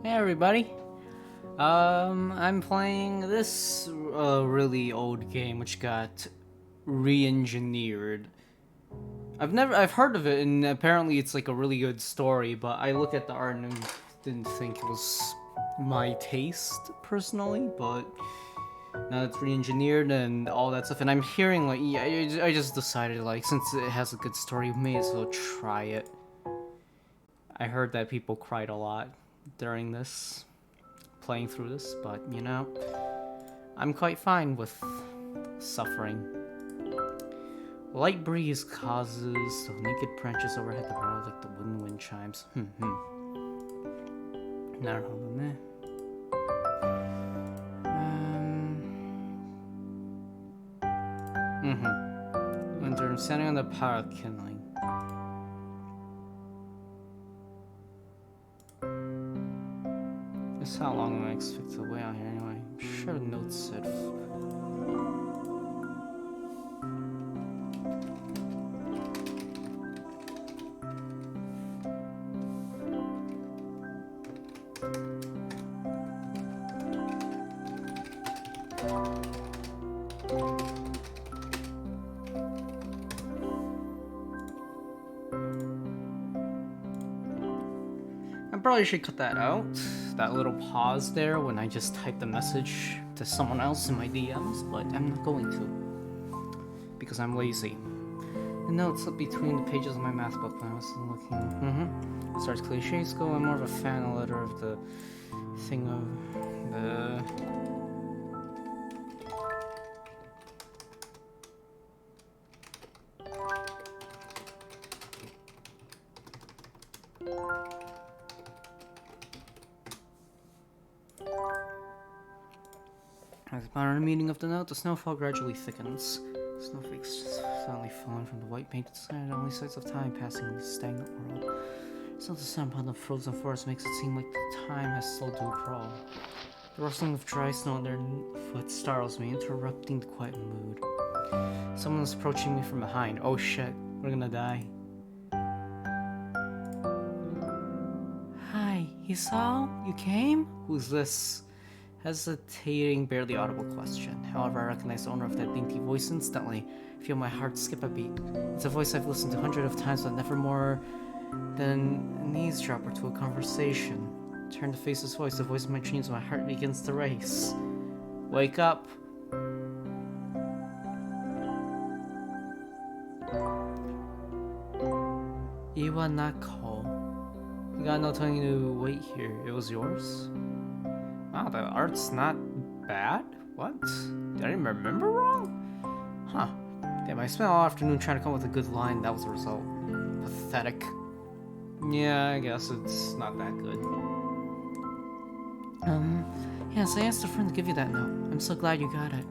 Hey everybody. I'm playing this really old game which got re-engineered. I've heard of it, and apparently it's like a really good story, but I looked at the art and didn't think it was my taste personally, but now it's re-engineered and all that stuff, and I'm hearing like, yeah, I just decided like, since it has a good story, we may as well try it. I heard that people cried a lot during this, playing through this, but you know, I'm quite fine with suffering. Light breeze causes the naked branches overhead to rattle like the wooden wind chimes. 나르호도네. When they're standing on the power kindling. This is how long I expect to wait out here anyway. I'm sure the notes said. I probably should cut that out. That little pause there when I just typed a message to someone else in my DMs, but I'm not going to. Because I'm lazy. The notes slipped between the pages of my math book when I was looking. As far as cliches go, I'm more of a fan of the letter of the thing of the. As upon a meeting of the note, the snowfall gradually thickens. Snowflakes suddenly falling from the white painted sky, and only signs of time passing in the stagnant world. So the sun upon the frozen forest makes it seem like the time has slowed to a crawl. The rustling of dry snow underfoot startles me, interrupting the quiet mood. Someone is approaching me from behind. Oh shit, we're gonna die. Hi, Hisao? You came? Who's this? Hesitating, barely audible question. However, I recognize the owner of that dainty voice instantly. I feel my heart skip a beat. It's a voice I've listened to hundreds of times, but never more than an eavesdropper to a conversation. Turn to face his voice, the voice of my dreams, my heart begins to race. Wake up! Iwanako. You got no telling you to wait here. It was yours? Wow, the art's not bad? What? Did I remember wrong? Huh. Damn, I spent all afternoon trying to come up with a good line. That was the result. Pathetic. Yeah, I guess it's not that good. Yes, I asked a friend to give you that note. I'm so glad you got it.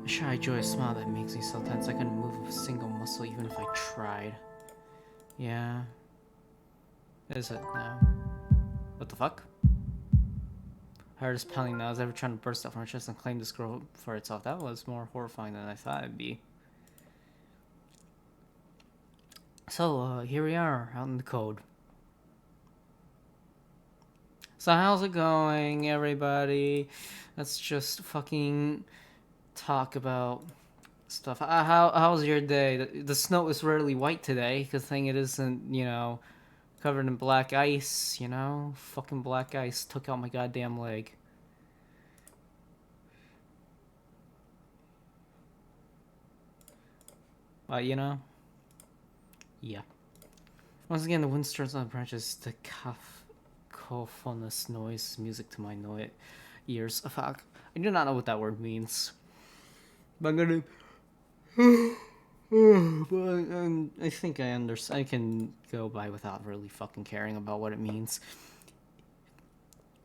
A shy, joyous smile that makes me so tense I couldn't move a single muscle even if I tried. Yeah. Is it now? What the fuck? Heart is pounding now as ever trying to burst out from her chest and claim this girl for itself. That was more horrifying than I thought it'd be. So, here we are, out in the code. So how's it going, everybody? Let's just fucking talk about stuff. How's your day? The snow is rarely white today, because thing it isn't, you know, covered in black ice, you know? Fucking black ice took out my goddamn leg. But, you know? Yeah. Once again, the wind stirs on the branches, the cacophonous noise, music to my ears. Fuck. I do not know what that word means. But I'm gonna... but I think I understand. I can go by without really fucking caring about what it means.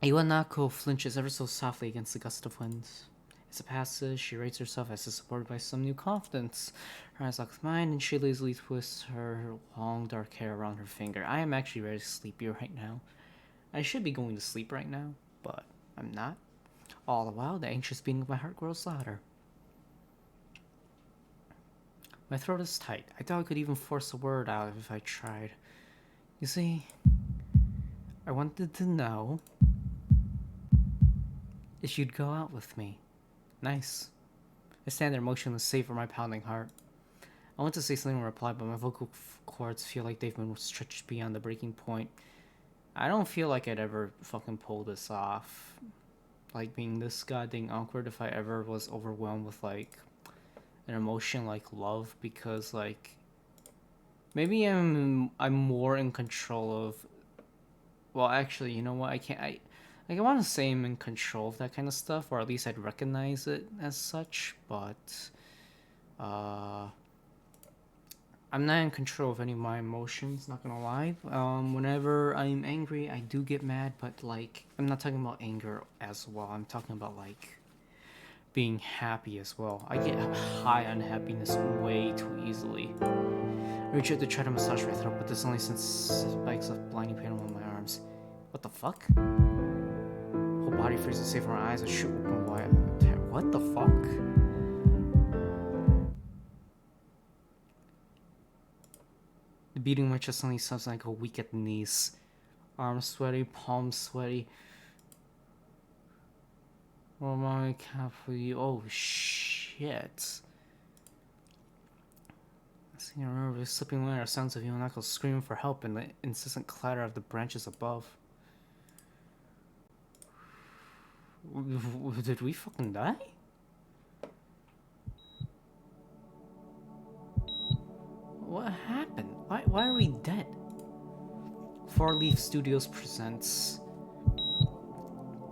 Iwanako flinches ever so softly against the gust of wind. As it passes, she rates herself as if supported by some new confidence. Her eyes lock with mine, and she lazily twists her long dark hair around her finger. I am actually very sleepy right now. I should be going to sleep right now, but I'm not. All the while, the anxious beating of my heart grows louder. My throat is tight. I doubt I could even force a word out if I tried. You see, I wanted to know if you'd go out with me. Nice. I stand there motionless, save for my pounding heart. I want to say something in reply, but my vocal cords feel like they've been stretched beyond the breaking point. I don't feel like I'd ever fucking pull this off. Like, being this goddamn awkward if I ever was overwhelmed with, like, an emotion like love, because, like, maybe I'm more in control of... Well, actually, you know what? I want to say I'm in control of that kind of stuff, or at least I'd recognize it as such, but... I'm not in control of any of my emotions, not gonna lie. Whenever I'm angry, I do get mad, but, like, I'm not talking about anger as well. I'm talking about, like, being happy as well. I get high on happiness way too easily. I reach out to try to massage my throat, but this only sends spikes of blinding pain on my arms. What the fuck? Whole body freezes safe from my eyes. I shoot open wide. What the fuck? The beating of my chest suddenly sounds like a weak at the knees. Arms sweaty, palms sweaty. Oh my god, oh shit. I remember slipping away our sounds of you and Uncle screaming for help and the incessant clatter of the branches above. Did we fucking die? What happened? Why are we dead? Four Leaf Studios presents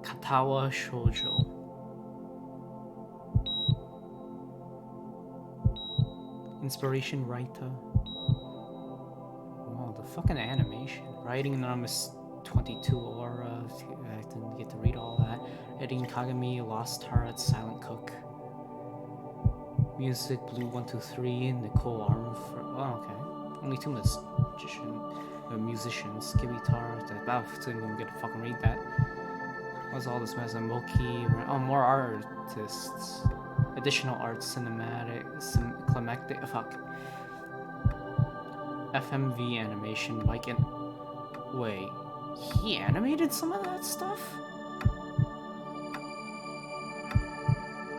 Katawa Shoujo. Inspiration writer. Wow, the fucking animation. Writing Anonymous 22 Aura. I didn't get to read all that. Editing Kagami, Lost Heart, Silent Cook. Music Blue 123, Nicole Armford. Oh, okay. Only two musicians. Guitar. I didn't even get to fucking read that. What's all this mess? Moki. Oh, more artists. Additional art, cinematic, climactic. Fuck. FMV animation, Mike and. Wait. He animated some of that stuff?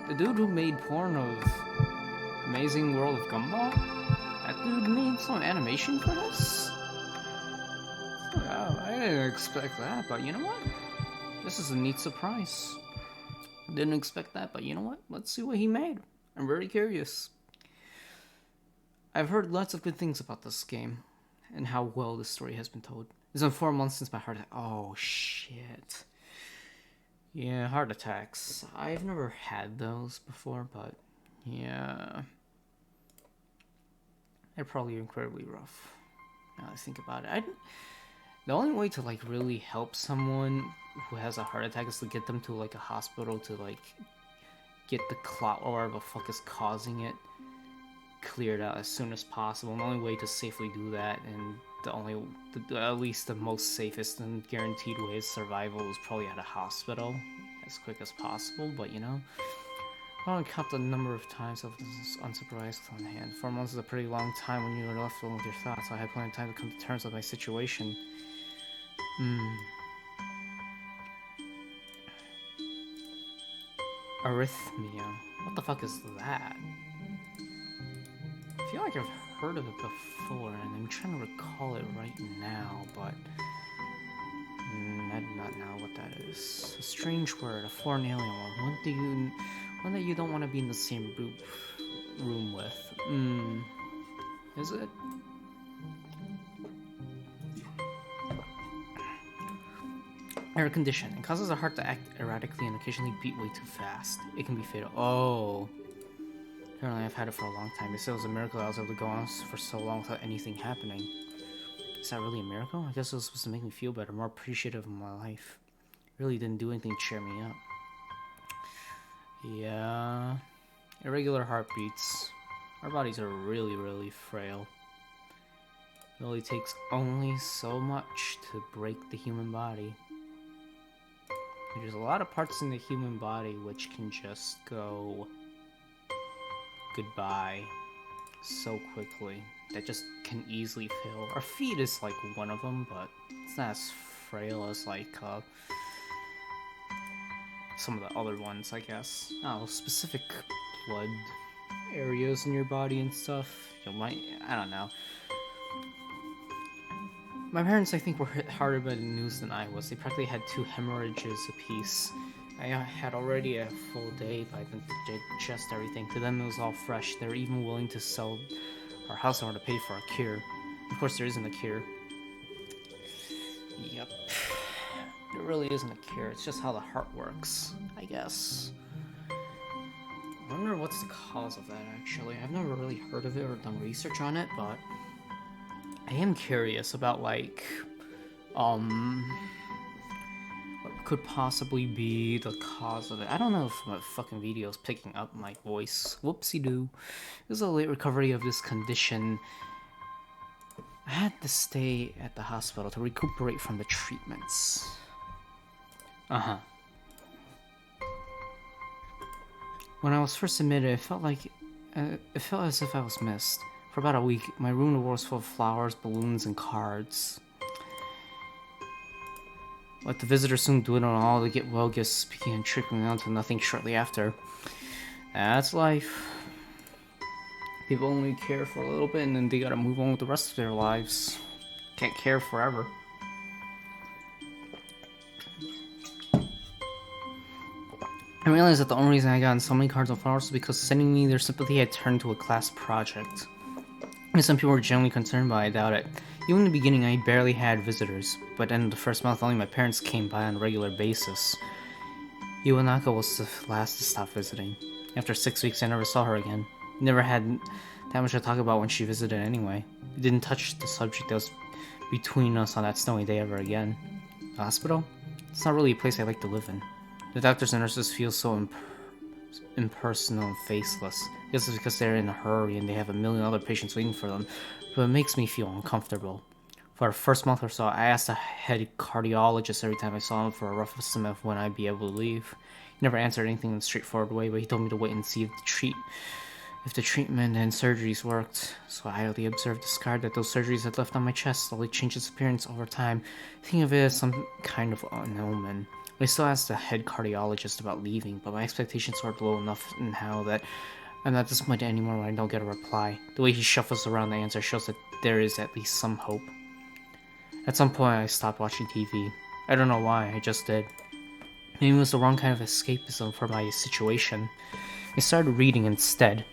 The dude who made porn of Amazing World of Gumball? That dude made some animation for this? Oh, I didn't expect that, but you know what? This is a neat surprise. Didn't expect that, but you know what? Let's see what he made. I'm very curious. I've heard lots of good things about this game, and how well the story has been told. It's been 4 months since my heart attack. Oh, shit. Yeah, heart attacks. I've never had those before, but yeah. They're probably incredibly rough. Now I think about it. The only way to, like, really help someone who has a heart attack is to get them to, like, a hospital to, like, get the clot or whatever the fuck is causing it cleared out as soon as possible. And the only way to safely do that, and at least the most safest and guaranteed way of survival, is probably at a hospital as quick as possible. But you know, I don't count the number of times I've this unsurprised on hand. 4 months is a pretty long time when you are left alone with your thoughts. I had plenty of time to come to terms with my situation. Arrhythmia. What the fuck is that? I feel like I've heard of it before, and I'm trying to recall it right now, but I do not know what that is. A strange word, a foreign alien one. One that you don't want to be in the same room with. Is it? Air condition. It causes the heart to act erratically and occasionally beat way too fast. It can be fatal. Oh. Apparently I've had it for a long time. They said it was a miracle I was able to go on for so long without anything happening. Is that really a miracle? I guess it was supposed to make me feel better, more appreciative of my life. It really didn't do anything to cheer me up. Yeah. Irregular heartbeats. Our bodies are really, really frail. It only takes only so much to break the human body. There's a lot of parts in the human body which can just go goodbye so quickly. That just can easily fail. Our feet is like one of them, but it's not as frail as like some of the other ones, I guess. Oh, specific blood areas in your body and stuff. You might, I don't know. My parents, I think, were hit harder by the news than I was. They practically had 2 hemorrhages apiece. I had already a full day by then to digest everything. To them, it was all fresh. They were even willing to sell our house in order to pay for a cure. Of course, there isn't a cure. Yep. There really isn't a cure. It's just how the heart works, I guess. I wonder what's the cause of that, actually. I've never really heard of it or done research on it, but I am curious about, like, what could possibly be the cause of it. I don't know if my fucking video is picking up my voice. Whoopsie-doo. It was a late recovery of this condition. I had to stay at the hospital to recuperate from the treatments. Uh-huh. When I was first admitted, it felt as if I was missed. For about a week, my room was full of flowers, balloons, and cards. But the visitors soon dwindled and all the get-well gifts began trickling down to nothing shortly after. That's life. People only care for a little bit and then they gotta move on with the rest of their lives. Can't care forever. I realized that the only reason I got so many cards and flowers was because sending me their sympathy had turned to a class project. And some people were genuinely concerned, but I doubt it. Even in the beginning, I barely had visitors, but in the first month, only my parents came by on a regular basis. Iwanaka was the last to stop visiting. After 6 weeks, I never saw her again. Never had that much to talk about when she visited anyway. We didn't touch the subject that was between us on that snowy day ever again. The hospital? It's not really a place I like to live in. The doctors and nurses feel so impersonal and faceless. I guess it's because they're in a hurry and they have a million other patients waiting for them, but it makes me feel uncomfortable. For the first month or so, I asked the head cardiologist every time I saw him for a rough estimate of when I'd be able to leave. He never answered anything in a straightforward way, but he told me to wait and see if the treatment and surgeries worked. So I only observed the scar that those surgeries had left on my chest slowly change its appearance over time, thinking of it as some kind of an omen. I still asked the head cardiologist about leaving, but my expectations were low enough now that I'm not disappointed anymore when I don't get a reply. The way he shuffles around the answer shows that there is at least some hope. At some point, I stopped watching TV. I don't know why, I just did. Maybe it was the wrong kind of escapism for my situation. I started reading instead.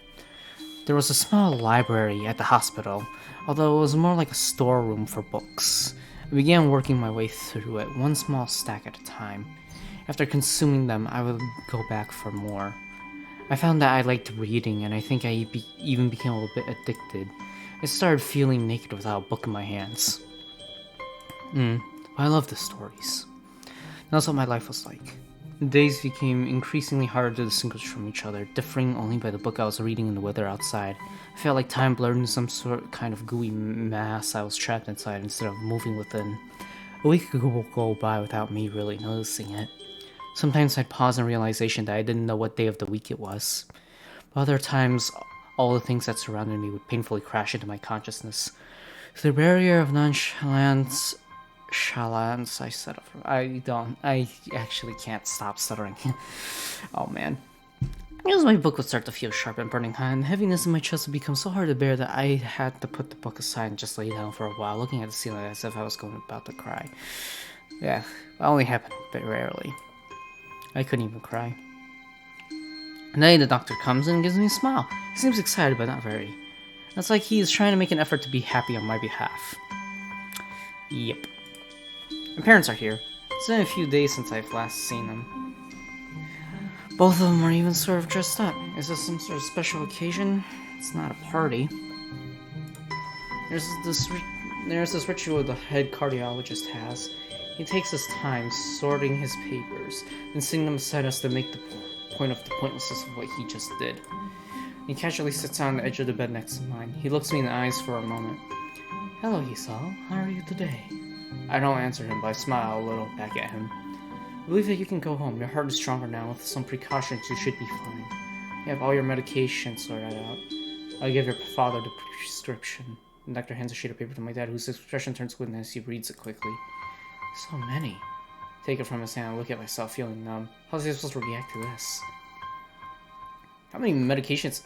There was a small library at the hospital, although it was more like a storeroom for books. I began working my way through it, one small stack at a time. After consuming them, I would go back for more. I found that I liked reading, and I think I even became a little bit addicted. I started feeling naked without a book in my hands. I love the stories. That's what my life was like. The days became increasingly harder to distinguish from each other, differing only by the book I was reading and the weather outside. I felt like time blurred into some kind of gooey mass I was trapped inside instead of moving within. A week could go by without me really noticing it. Sometimes I'd pause in realization that I didn't know what day of the week it was. But other times, all the things that surrounded me would painfully crash into my consciousness. Through the barrier of nonchalance, I actually can't stop stuttering. Oh man. As my book would start to feel sharp and burning hot, and the heaviness in my chest would become so hard to bear that I had to put the book aside and just lay down for a while, looking at the ceiling as if I was about to cry. Yeah, it only happened very rarely. I couldn't even cry. And then the doctor comes in and gives me a smile. He seems excited, but not very. It's like he is trying to make an effort to be happy on my behalf. Yep. My parents are here. It's been a few days since I've last seen them. Both of them are even sort of dressed up. Is this some sort of special occasion? It's not a party. There's this ritual the head cardiologist has. He takes his time sorting his papers and setting them aside us to make the point of the pointlessness of what he just did. He casually sits on the edge of the bed next to mine. He looks me in the eyes for a moment. Hello, Hisao. How are you today? I don't answer him, but I smile a little back at him. I believe that you can go home. Your heart is stronger now. With some precautions, you should be fine. You have all your medications sorted out. I'll give your father the prescription. The doctor hands a sheet of paper to my dad, whose expression turns gloomy as he reads it quickly. So many. Take it from his hand and look at myself, feeling numb. How was I supposed to react to this? How many medications?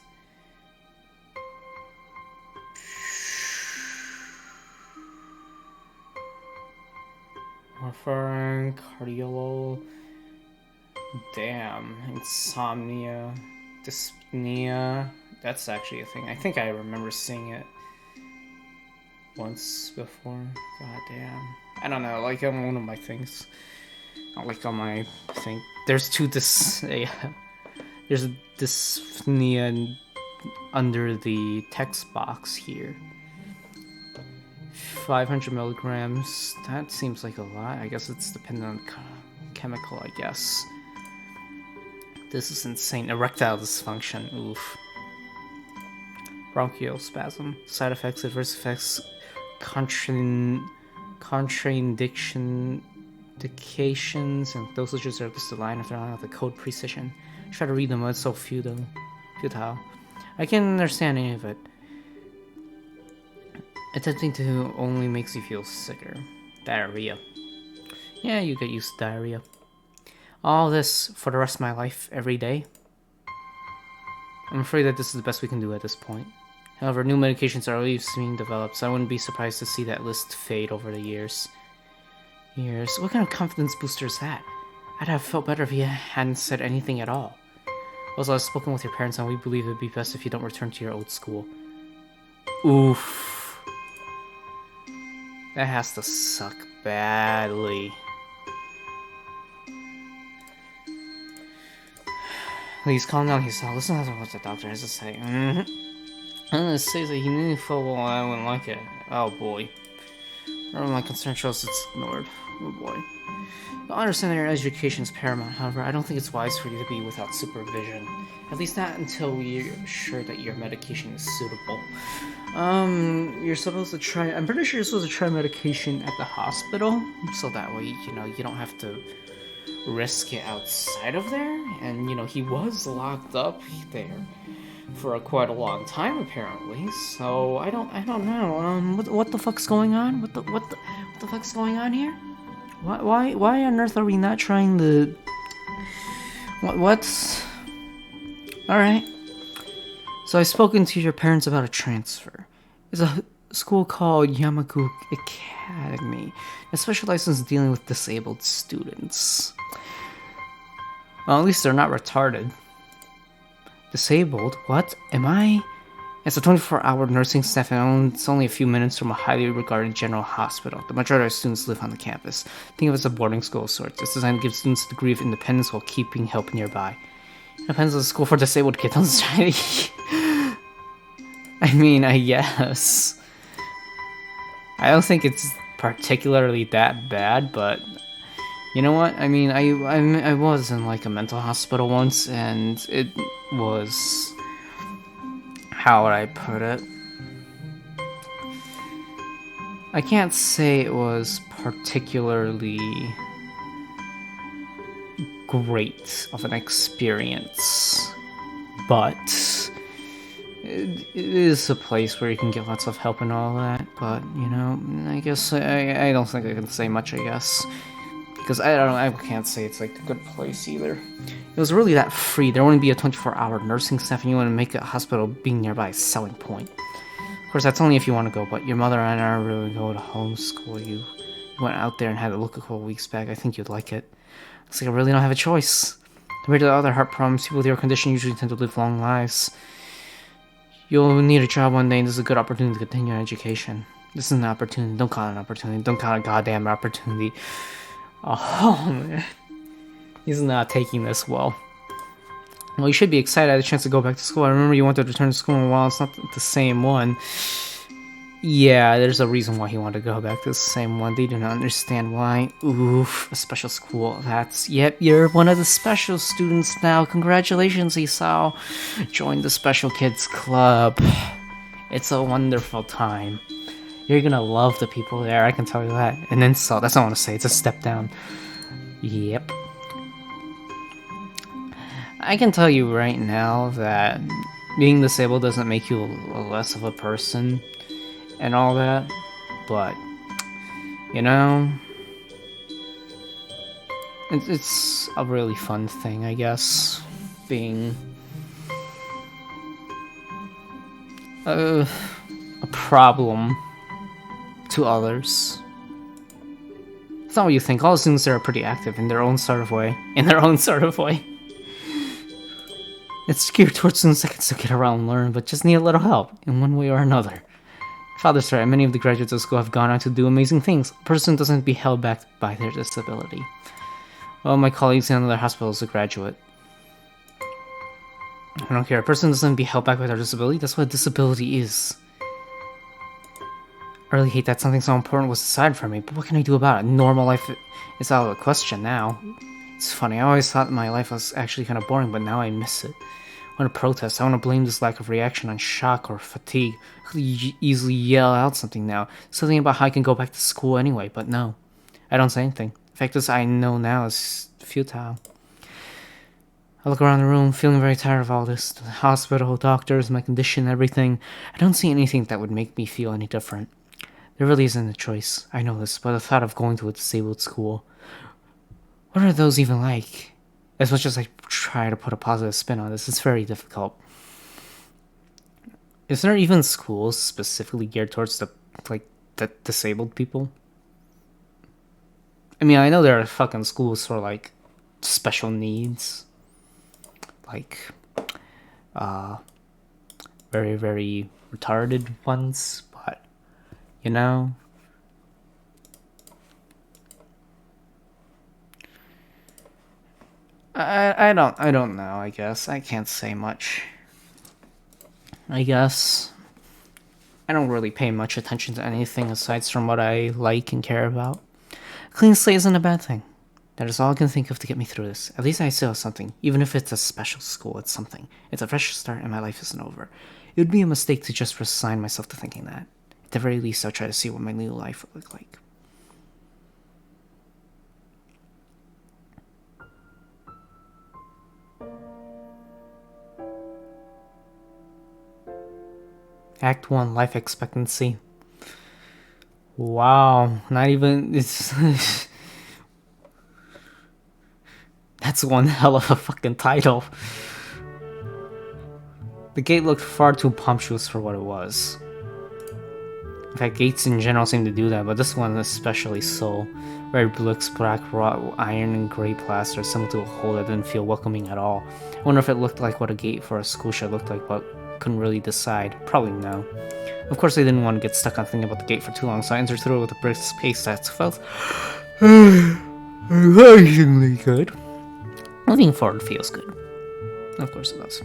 Warfarin, cardiolo. Damn. Insomnia. Dyspnea. That's actually a thing. I think I remember seeing it once before. God damn. I don't know, like on one of my things. Like on my thing. There's two there's a dyspnea under the text box here. 500 milligrams. That seems like a lot. I guess it's dependent on chemical, I guess. This is insane. Erectile dysfunction. Oof. Bronchial spasm. Side effects, adverse effects, contraindications, and dosages are listed line after line with the code precision. Try to read them, but it's so futile. I can't understand any of it. Attempting to only makes you feel sicker. Diarrhea. Yeah, you get used to diarrhea. All this for the rest of my life, every day. I'm afraid that this is the best we can do at this point. However, new medications are always being developed, so I wouldn't be surprised to see that list fade over the years. What kind of confidence booster is that? I'd have felt better if you hadn't said anything at all. Also, I've spoken with your parents and we believe it'd be best if you don't return to your old school. Oof. That has to suck badly. Please calm down, Hisao. Listen to what the doctor has to say. It says that he knew full well I wouldn't like it. Oh boy. Wherever my concern shows, it's ignored. Oh boy. I understand that your education is paramount, however, I don't think it's wise for you to be without supervision. At least not until we're sure that your medication is suitable. You're supposed to try... I'm pretty sure you're supposed to try medication at the hospital, so that way, you know, you don't have to risk it outside of there. And, you know, he was locked up there for quite a long time, apparently. So, I don't know. What the fuck's going on? What the fuck's going on here? Why on earth are we not trying the... What's... Alright. So I've spoken to your parents about a transfer. It's a school called Yamaku Academy that specializes in dealing with disabled students. Well, at least they're not retarded. Disabled? What? Am I? It's a 24-hour nursing staff and it's only a few minutes from a highly regarded general hospital. The majority of students live on the campus. Think of it as a boarding school of sorts. It's designed to give students a degree of independence while keeping help nearby. It depends on the school for disabled kids. I mean, I guess. I don't think it's particularly that bad, but you know what? I mean, I was in like a mental hospital once, and it was... How would I put it? I can't say it was particularly great of an experience, but it is a place where you can get lots of help and all that. But, you know, I guess I don't think I can say much, I guess. Because I can't say it's like a good place either. It was really that free. There wouldn't be a 24-hour nursing staff, and you want to make a hospital being nearby a selling point. Of course, that's only if you want to go, but your mother and I are really going to homeschool you. You went out there and had a look a couple weeks back. I think you'd like it. Looks like I really don't have a choice. Compared to the other heart problems, people with your condition usually tend to live long lives. You'll need a job one day, and this is a good opportunity to continue your education. This is an opportunity. Don't call it an opportunity. Don't call it a goddamn opportunity. Oh, man. He's not taking this well. Well, you should be excited at the chance to go back to school. I remember you wanted to return to school, and while it's not the same one... Yeah, there's a reason why he wanted to go back to the same one. They do not understand why. Oof, a special school. That's... Yep, you're one of the special students now. Congratulations, Isao. Join the Special Kids Club. It's a wonderful time. You're gonna love the people there, I can tell you that. An insult, that's not what I want to say, it's a step down. Yep. I can tell you right now that being disabled doesn't make you less of a person and all that, but, you know, It's a really fun thing, I guess, being a problem to others. It's not what you think. All students there are pretty active in their own sort of way. It's geared towards students that can still get around and learn, but just need a little help, in one way or another. Father's right, many of the graduates of school have gone on to do amazing things. A person doesn't be held back by their disability. Well, my colleagues in another hospital is a graduate. I don't care. A person doesn't be held back by their disability. That's what a disability is. I really hate that something so important was decided for me, but what can I do about it? Normal life is out of the question now. It's funny, I always thought my life was actually kind of boring, but now I miss it. I want to protest. I want to blame this lack of reaction on shock or fatigue. I could easily yell out something now. Something about how I can go back to school anyway, but no. I don't say anything. The fact is, I know now is futile. I look around the room, feeling very tired of all this. The hospital, doctors, my condition, everything. I don't see anything that would make me feel any different. There really isn't a choice. I know this, but the thought of going to a disabled school... What are those even like? As much as I try to put a positive spin on this, it's very difficult. Is there even schools specifically geared towards the disabled people? I mean, I know there are fucking schools for, like, special needs. Like, very, very retarded ones, but, you know... I don't know, I guess. I can't say much. I guess. I don't really pay much attention to anything aside from what I like and care about. A clean slate isn't a bad thing. That is all I can think of to get me through this. At least I still have something. Even if it's a special school, it's something. It's a fresh start and my life isn't over. It would be a mistake to just resign myself to thinking that. At the very least, I'll try to see what my new life would look like. Act 1, life expectancy. Wow, not even... It's... That's one hell of a fucking title. The gate looked far too punctuous for what it was. In fact, gates in general seem to do that, but this one especially so. Very bricks, black wrought iron, and gray plaster, similar to a hole that didn't feel welcoming at all. I wonder if it looked like what a gate for a school should look like, but couldn't really decide. Probably no. Of course, I didn't want to get stuck on thinking about the gate for too long, so I entered through it with a brisk pace that felt amazingly good. Moving forward feels good. Of course it does.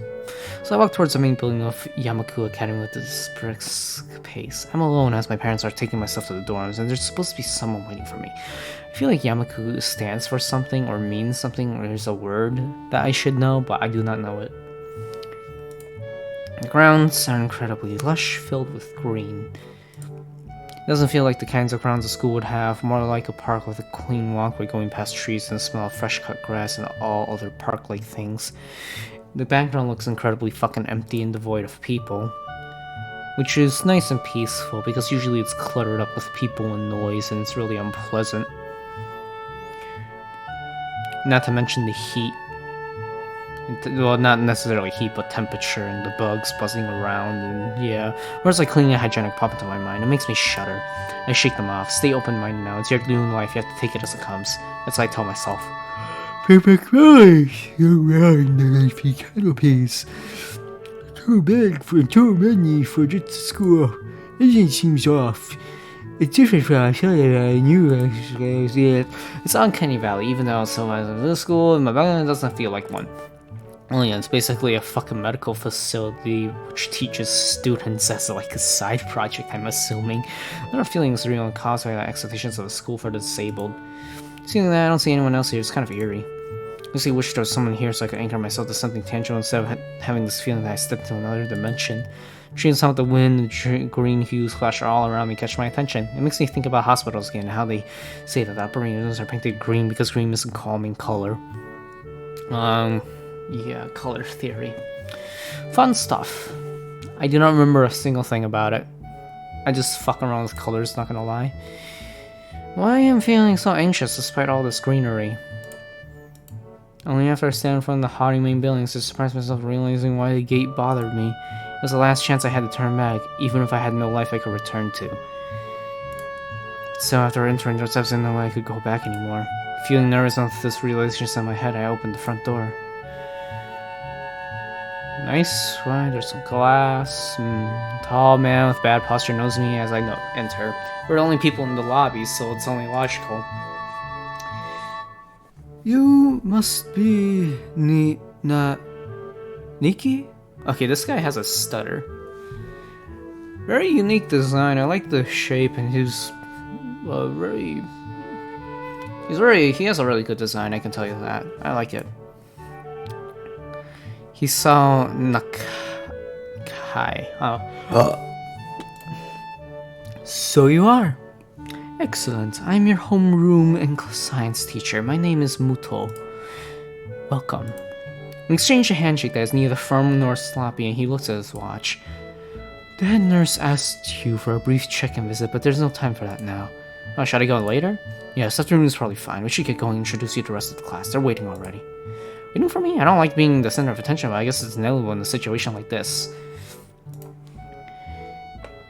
So I walked towards the main building of Yamaku Academy with this brisk pace. I'm alone as my parents are taking my stuff to the dorms, and there's supposed to be someone waiting for me. I feel like Yamaku stands for something or means something, or there's a word that I should know, but I do not know it. The grounds are incredibly lush, filled with green. It doesn't feel like the kinds of grounds a school would have, more like a park with a clean walkway going past trees and the smell of fresh cut grass and all other park-like things. The background looks incredibly fucking empty and devoid of people, which is nice and peaceful because usually it's cluttered up with people and noise and it's really unpleasant. Not to mention the heat. Well, not necessarily heat, but temperature and the bugs buzzing around, and yeah. Words like clean and hygienic pop into my mind. It makes me shudder. I shake them off. Stay open-minded now. It's your new life. You have to take it as it comes. That's what I tell myself. Perfect life around the leafy canopies. Too big for too many for just school. It seems off. It's different from I knew it's Uncanny Valley, even though it's so as a school, and my background doesn't feel like one. Oh yeah, it's basically a fucking medical facility which teaches students as like a side project, I'm assuming. There are feelings real and caused by the expectations of a school for the disabled. Seeing that I don't see anyone else here, it's kind of eerie. I just wish there was someone here so I could anchor myself to something tangible instead of having this feeling that I stepped into another dimension. Trees sound the wind and green hues flash all around me catch my attention. It makes me think about hospitals again, how they say that the operating rooms are painted green because green is a calming color. Yeah, color theory. Fun stuff. I do not remember a single thing about it. I just fuck around with colors, not gonna lie. Why am I feeling so anxious despite all this greenery? Only after I stand in front of the haughty main buildings to surprise myself realizing why the gate bothered me. It was the last chance I had to turn back, even if I had no life I could return to. So after entering the steps, in no way I could go back anymore. Feeling nervous enough this realization in my head, I opened the front door. Nice, why, there's some glass. Tall man with bad posture knows me as I enter. We're the only people in the lobby, so it's only logical. You must be Nikki? Okay, this guy has a stutter. Very unique design. I like the shape, and he has a really good design, I can tell you that. I like it. Hisao Nakai. Oh. So you are. Excellent. I'm your homeroom and science teacher. My name is Muto. Welcome. We exchanged a handshake that is neither firm nor sloppy, and he looks at his watch. The head nurse asked you for a brief check-in visit, but there's no time for that now. Oh, should I go later? Yes, afternoon is probably fine. We should get going and introduce you to the rest of the class. They're waiting already. Waiting for me? I don't like being the center of attention, but I guess it's inevitable in a situation like this.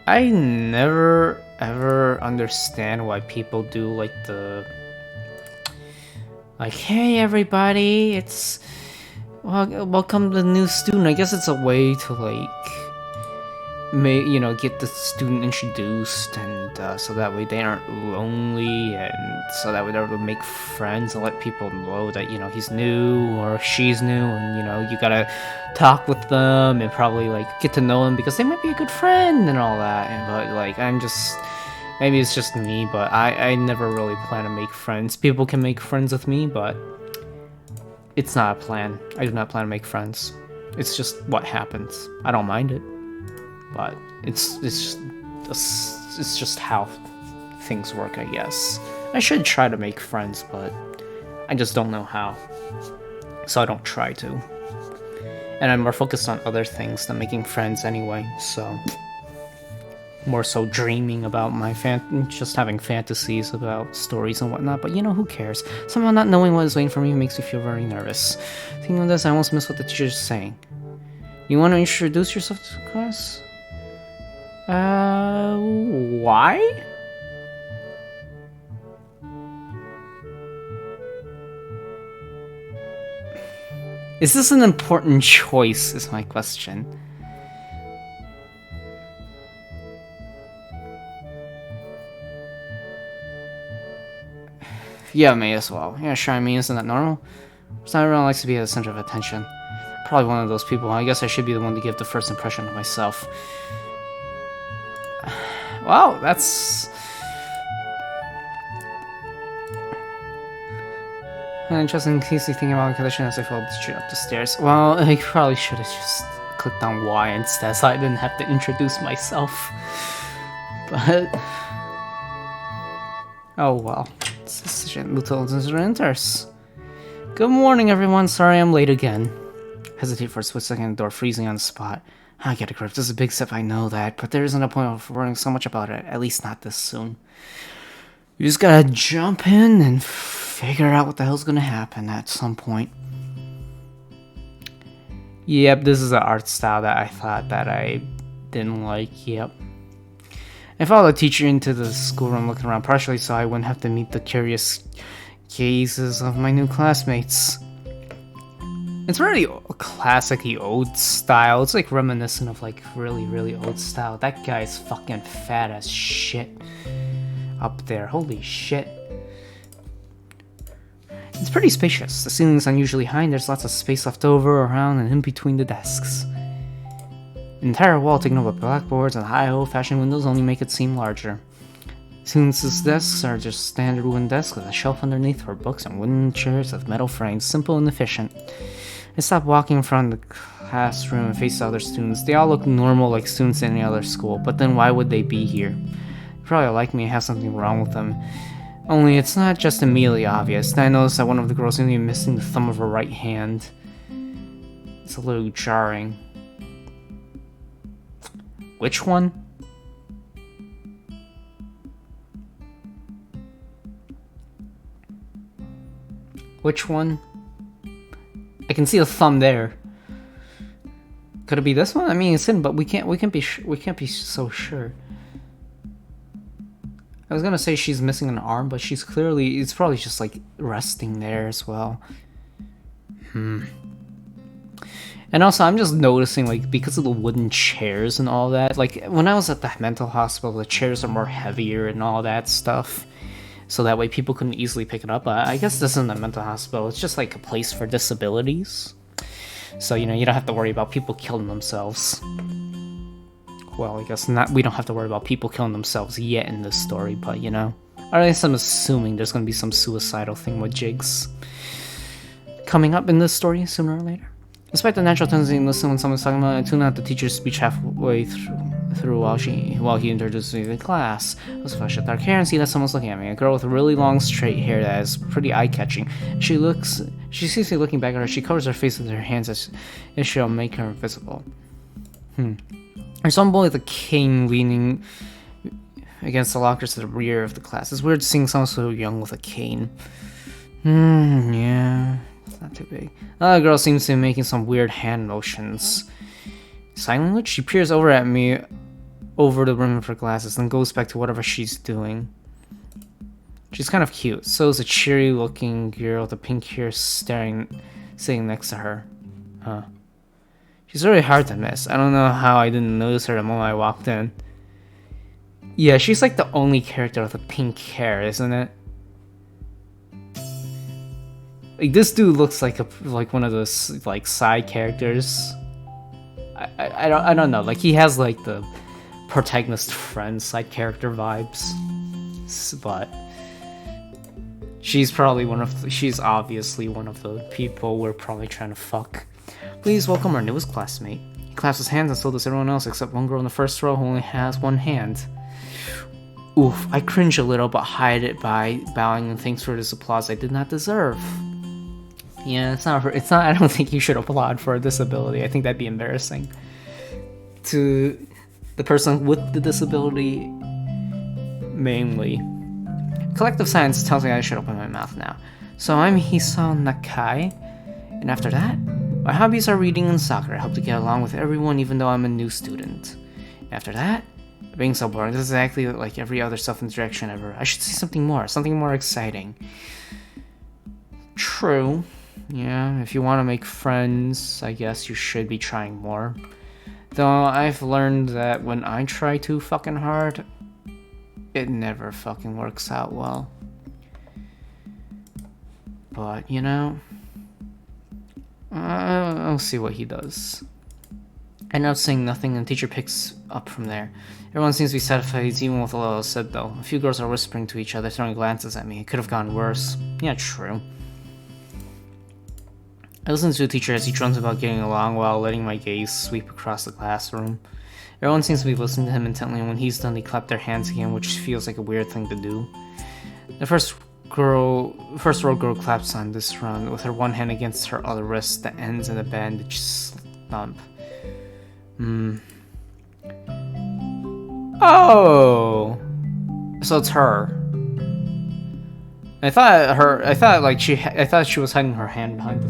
I never ever understand why people do like hey everybody, it's welcome the new student. I guess it's a way to get the student introduced, and so that way they aren't lonely, and so that way they're able to make friends and let people know that he's new or she's new, and you gotta talk with them and probably get to know them because they might be a good friend and all that. But maybe it's just me, but I never really plan to make friends. People can make friends with me, but it's not a plan. I do not plan to make friends. It's just what happens. I don't mind it. But it's just how things work, I guess. I should try to make friends, but I just don't know how. So I don't try to. And I'm more focused on other things than making friends anyway, so more so dreaming about just having fantasies about stories and whatnot, but who cares? Somehow not knowing what is waiting for me makes me feel very nervous. Thinking of this, I almost missed what the teacher is saying. You want to introduce yourself to the class? Why? Is this an important choice, is my question. Yeah, may as well. Yeah, sure, isn't that normal? Not everyone likes to be at the center of attention. Probably one of those people. I guess I should be the one to give the first impression of myself. Wow, that's... Interesting in case you think about the condition as I followed the street up the stairs. Well, I probably should have just clicked on Y instead so I didn't have to introduce myself. But... oh well. Good morning, everyone. Sorry I'm late again. Hesitate for a split second, the door freezing on the spot. I get a grip. This is a big step, I know that, but there isn't a point of worrying so much about it, at least not this soon. You just gotta jump in and figure out what the hell's gonna happen at some point. Yep, this is an art style that I thought that I didn't like, yep. I followed the teacher into the schoolroom looking around partially so I wouldn't have to meet the curious gazes of my new classmates. It's really classic-y old style. It's reminiscent of really, really old style. That guy's fucking fat as shit up there. Holy shit. It's pretty spacious. The ceiling's unusually high and there's lots of space left over around and in between the desks. The entire wall taken up with blackboards and high old-fashioned windows only make it seem larger. Since these desks are just standard wooden desks with a shelf underneath for books and wooden chairs with metal frames, simple and efficient. I stopped walking in front of the classroom and faced the other students. They all look normal like students in any other school, but then why would they be here? They probably like me and have something wrong with them. Only it's not just immediately obvious. Then I noticed that one of the girls seemed to be missing the thumb of her right hand. It's a little jarring. Which one? Which one? I can see a thumb there. Could it be this one? I mean, it's hidden, but we can't be so sure. I was gonna say she's missing an arm, but she's clearly, it's probably just like resting there as well. And also, I'm just noticing, like, because of the wooden chairs and all that, like, when I was at the mental hospital, the chairs are more heavier and all that stuff. So that way people couldn't easily pick it up. I guess this isn't a mental hospital, it's just like a place for disabilities. So, you know, you don't have to worry about people killing themselves. Well, I guess not. We don't have to worry about people killing themselves yet in this story, but, you know. Or at least I'm assuming there's going to be some suicidal thing with Jigs coming up in this story sooner or later. Despite the natural tendency to listen when someone's talking about it, I tune out the teacher's speech halfway through while he introduces me to the class. I was flushed at dark hair and see that someone's looking at me. A girl with really long straight hair that is pretty eye-catching. She sees me looking back at her. She covers her face with her hands as if she'll make her invisible. There's some boy with a cane leaning against the lockers to the rear of the class. It's weird seeing someone so young with a cane. Yeah. Not too big. Another girl seems to be making some weird hand motions. Sign language? She peers over at me over the rim of her glasses, then goes back to whatever she's doing. She's kind of cute. So is a cheery looking girl with the pink hair sitting next to her. She's really hard to miss. I don't know how I didn't notice her the moment I walked in. Yeah, she's like the only character with the pink hair, isn't it? Like, this dude looks like one of those like side characters. I don't know. Like, he has like the protagonist friend side character vibes, but she's obviously one of the people we're probably trying to fuck. Please welcome our newest classmate. He claps his hands and so does everyone else except one girl in the first row who only has one hand. Oof, I cringe a little but hide it by bowing and thanks for this applause I did not deserve. Yeah, it's not, I don't think you should applaud for a disability. I think that'd be embarrassing to the person with the disability, mainly. Collective silence tells me I should open my mouth now. So I'm Hisao Nakai, and after that, my hobbies are reading and soccer. I hope to get along with everyone even though I'm a new student. After that, being so boring, this is exactly like every other self-interaction ever. I should say something more exciting. True. Yeah, if you want to make friends, I guess you should be trying more. Though I've learned that when I try too fucking hard, it never fucking works out well. But, you know, I'll see what he does. I end up saying nothing and the teacher picks up from there. Everyone seems to be satisfied even with a little said though. A few girls are whispering to each other, throwing glances at me. It could have gone worse. Yeah, true. I listen to the teacher as he drones about getting along while letting my gaze sweep across the classroom. Everyone seems to be listening to him intently, and when he's done, they clap their hands again, which feels like a weird thing to do. The first row girl claps on this run, with her one hand against her other wrist that ends in a bandage stump. Oh! So it's her. I thought she was hiding her hand behind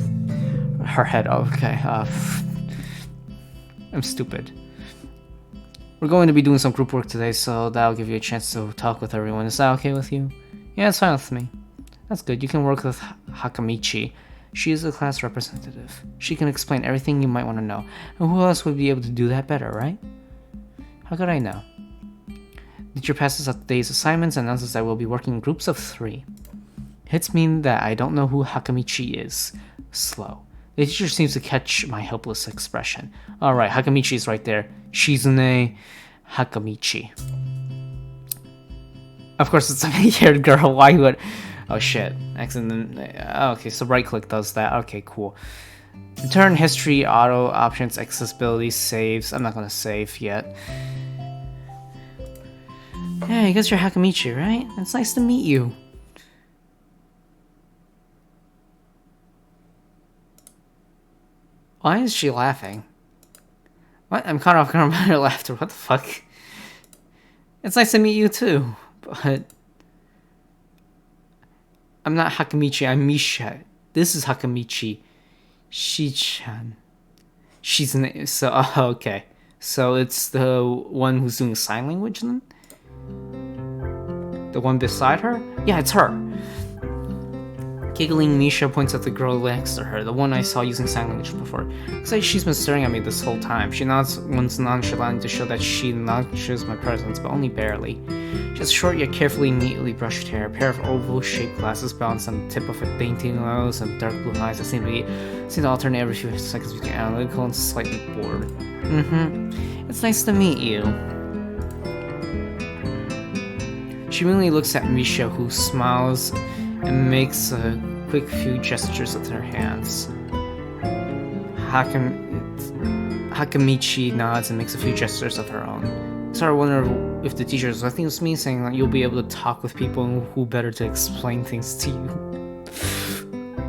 her head. Oh, okay. I'm stupid. We're going to be doing some group work today, so that'll give you a chance to talk with everyone. Is that okay with you? Yeah, it's fine with me. That's good. You can work with Hakamichi. She is the class representative. She can explain everything you might want to know. And who else would be able to do that better, right? How could I know? The teacher passes out today's assignments and announces that we'll be working in groups of 3. Hits me that I don't know who Hakamichi is. Slow. The teacher seems to catch my helpless expression. Alright, Hakamichi is right there. Shizune Hakamichi. Of course, it's a pink-haired girl. Why would... Oh shit. Accident. Okay, so right click does that. Okay, cool. Return history, auto, options, accessibility, saves. I'm not gonna save yet. Yeah, I guess you're Hakamichi, right? It's nice to meet you. Why is she laughing? What? I'm caught off guard by her laughter. What the fuck? It's nice to meet you too, but... I'm not Hakamichi, I'm Misha. This is Hakamichi. Shi-chan. She's an... So, okay. So it's the one who's doing sign language then? The one beside her? Yeah, it's her. Giggling, Misha points at the girl next to her, the one I saw using sign language before. Looks like she's been staring at me this whole time. She nods once nonchalantly to show that she acknowledges my presence, but only barely. She has short yet carefully, neatly brushed hair, a pair of oval-shaped glasses balanced on the tip of a dainty nose, and dark blue eyes that seem to alternate every few seconds between analytical and slightly bored. It's nice to meet you. She immediately looks at Misha, who smiles and makes a quick few gestures with her hands. Hakamichi nods and makes a few gestures of her own. So I wonder if the teacher is listening to me, saying that you'll be able to talk with people and who better to explain things to you.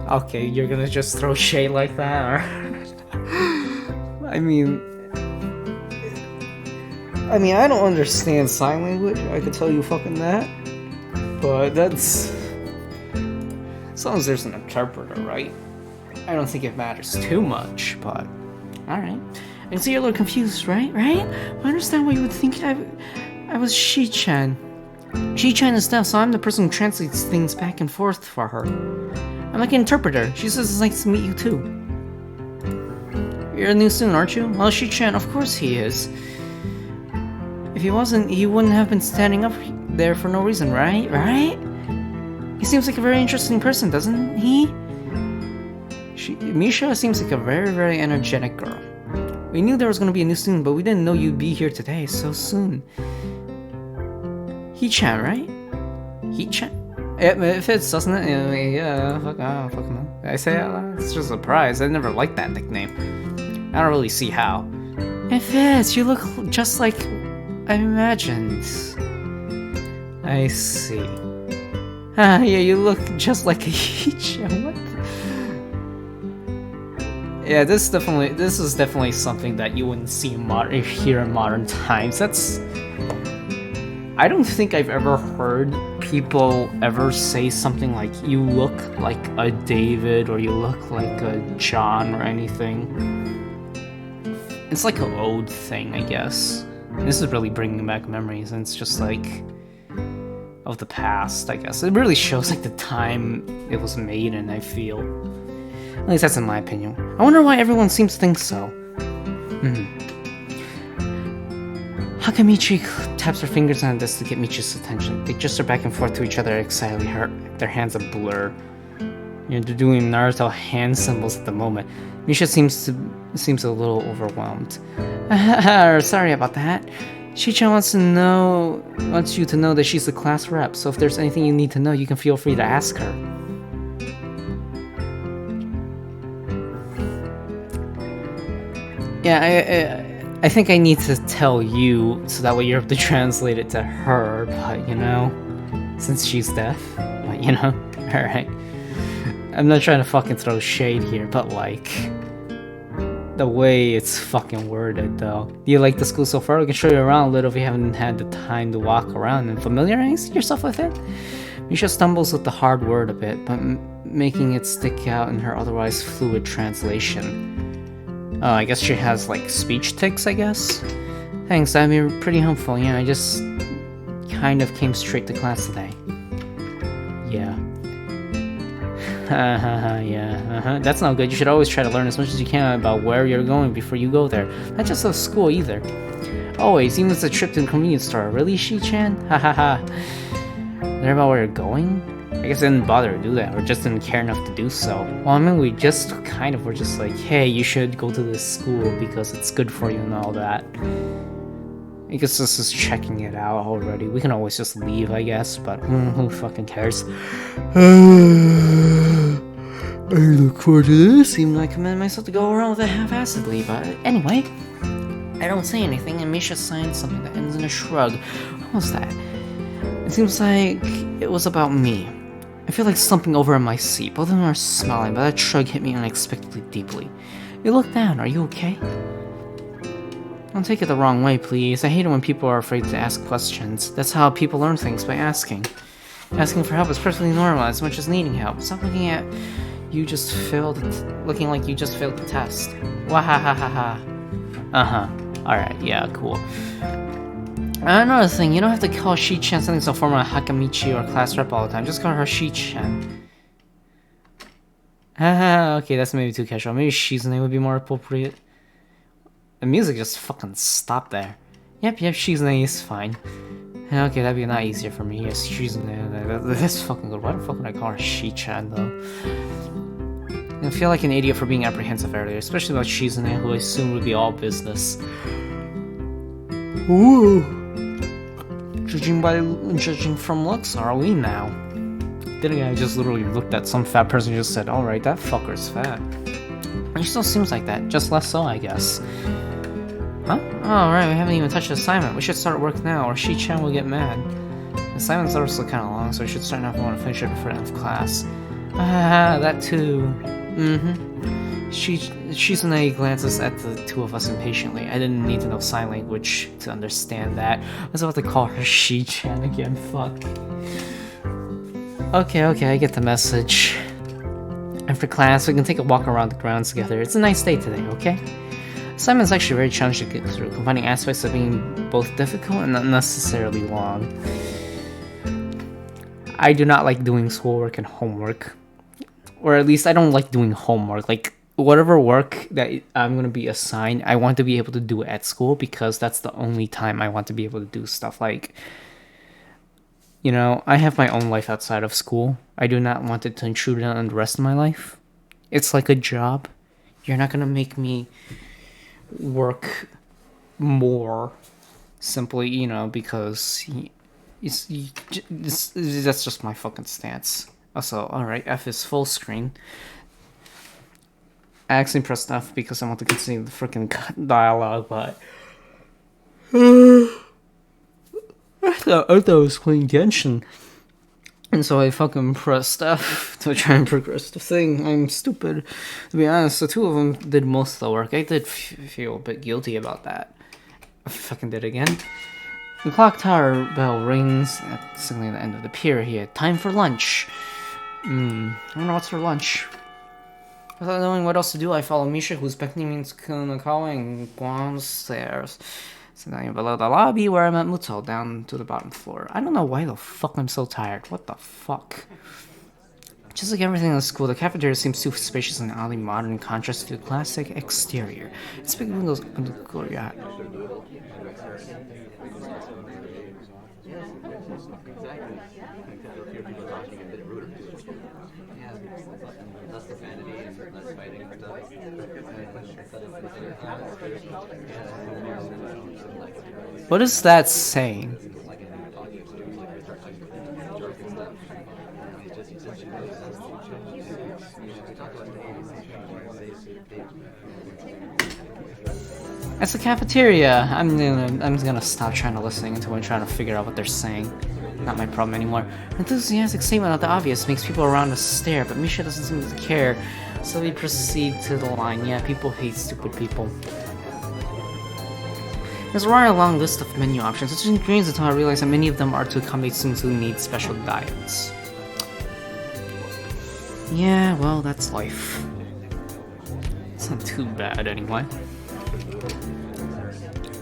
Okay, you're gonna just throw shade like that, or... I mean, I don't understand sign language, I could tell you fucking that. But that's... As long as there's an interpreter, right? I don't think it matters too much, but... Alright. I can see you're a little confused, right? I understand why you would think I was Shi-chan. Shi-chan is deaf, so I'm the person who translates things back and forth for her. I'm like an interpreter. She says it's nice to meet you too. You're a new student, aren't you? Well, Shi-chan, of course he is. If he wasn't, he wouldn't have been standing up there for no reason, right? He seems like a very interesting person, doesn't he? Misha seems like a very, very energetic girl. We knew there was going to be a new student, but we didn't know you'd be here today so soon. He-chan, right? He-chan? It fits, doesn't it? Yeah, fuck no. I say it out loud? It's just a surprise. I never liked that nickname. I don't really see how. It fits. You look just like I imagined. I see. Yeah, you look just like a He-chan. What? Yeah, this is definitely something that you wouldn't see here in modern times. I don't think I've ever heard people ever say something like, you look like a David, or you look like a John, or anything. It's like an old thing, I guess. This is really bringing back memories, and it's just like... of the past, I guess. It really shows like the time it was made in, I feel. At least that's in my opinion. I wonder why everyone seems to think so. Hakamichi taps her fingers on this to get Michi's attention. They gesture back and forth to each other excitedly, their hands a blur. They're doing Naruto hand symbols at the moment. Misha seems a little overwhelmed. Sorry about that. Shi-chan wants you to know that she's the class rep, so if there's anything you need to know, you can feel free to ask her. Yeah, I think I need to tell you, so that way you're able to translate it to her, but since she's deaf, but alright. I'm not trying to fucking throw shade here, but like... the way it's fucking worded, though. Do you like the school so far? We can show you around a little if you haven't had the time to walk around and familiarize yourself with it. Misha stumbles with the hard word a bit, but making it stick out in her otherwise fluid translation. Oh, I guess she has, like, speech tics, I guess? Thanks, that'd be pretty helpful. Yeah, I just kind of came straight to class today. Yeah. That's not good. You should always try to learn as much as you can about where you're going before you go there. Not just of school either. Always, even if it's a trip to the convenience store. Really, Shi-chan? Learn about where you're going? I guess I didn't bother to do that, or just didn't care enough to do so. Well, we just kind of were just like, hey, you should go to this school because it's good for you and all that. I guess this is checking it out already. We can always just leave, I guess, but who fucking cares? I look forward to this. Seemed like I committed myself to go around with it half-assedly, but anyway. I don't say anything, and Misha signs something that ends in a shrug. What was that? It seems like it was about me. I feel like slumping over in my seat. Both of them are smiling, but that shrug hit me unexpectedly deeply. You look down. Are you okay? Don't take it the wrong way, please. I hate it when people are afraid to ask questions. That's how people learn things, by asking. Asking for help is perfectly normal, as much as needing help. Stop looking at You just failed. Looking like you just failed the test. Wahahaha. Alright, yeah, cool. Another thing, you don't have to call Shi-chan something so formal Hakamichi or class rep all the time. Just call her Shi-chan. Haha, okay, that's maybe too casual. Maybe Shizune would be more appropriate. The music just fucking stopped there. Yep, Shizune is fine. Okay, that'd be a lot easier for me. Yes, Shizune, that's fucking good. Why the fuck would I call her Shi-chan, though? I feel like an idiot for being apprehensive earlier, especially about Shizune, who I assumed would be all business. Ooh! Judging from looks, are we now? Then again, I just literally looked at some fat person and just said, alright, that fucker's fat. He still seems like that, just less so, I guess. Huh? Oh, right, we haven't even touched the assignment. We should start work now, or Shi-chan will get mad. The assignment's also kind of long, so we should start now if we want to finish it before the end of class. Ah, that too. Shizune glances at the two of us impatiently. I didn't need to know sign language to understand that. I was about to call her Shi-chan again, fuck. Okay, I get the message. After class, we can take a walk around the grounds together. It's a nice day today, okay? Assignment's actually very challenging to get through, combining aspects of being both difficult and not necessarily long. I do not like doing schoolwork and homework. Or at least I don't like doing homework. Like, whatever work that I'm going to be assigned, I want to be able to do it at school because that's the only time I want to be able to do stuff. Like, you know, I have my own life outside of school. I do not want it to intrude on the rest of my life. It's like a job. You're not going to make me work more simply, you know, because that's just my fucking stance. Also, alright, F is full screen. I actually pressed F because I want to continue the freaking dialogue, but I thought it was playing Genshin. And so I fucking pressed F to try and progress the thing. I'm stupid. To be honest, the two of them did most of the work. I did feel a bit guilty about that. I fucking did it again. The clock tower bell rings, signaling the end of the period. Time for lunch. I don't know what's for lunch. Without knowing what else to do, I follow Misha, who's beckoning me to Kunakawa and downstairs. So now below the lobby where I met Muto, down to the bottom floor. I don't know why the fuck I'm so tired. What the fuck? Just like everything in the school, the cafeteria seems too spacious and oddly modern in contrast to the classic exterior. Its big windows open to the courtyard. What is that saying? It's the cafeteria. I'm gonna stop trying to listen until I'm trying to figure out what they're saying. Not my problem anymore. An enthusiastic statement of the obvious makes people around us stare, but Misha doesn't seem to care. So we proceed to the line. Yeah, people hate stupid people. There's a rather long list of menu options, such as ingredients until I realize that many of them are to accommodate students who need special diets. Yeah, well, that's life. It's not too bad anyway.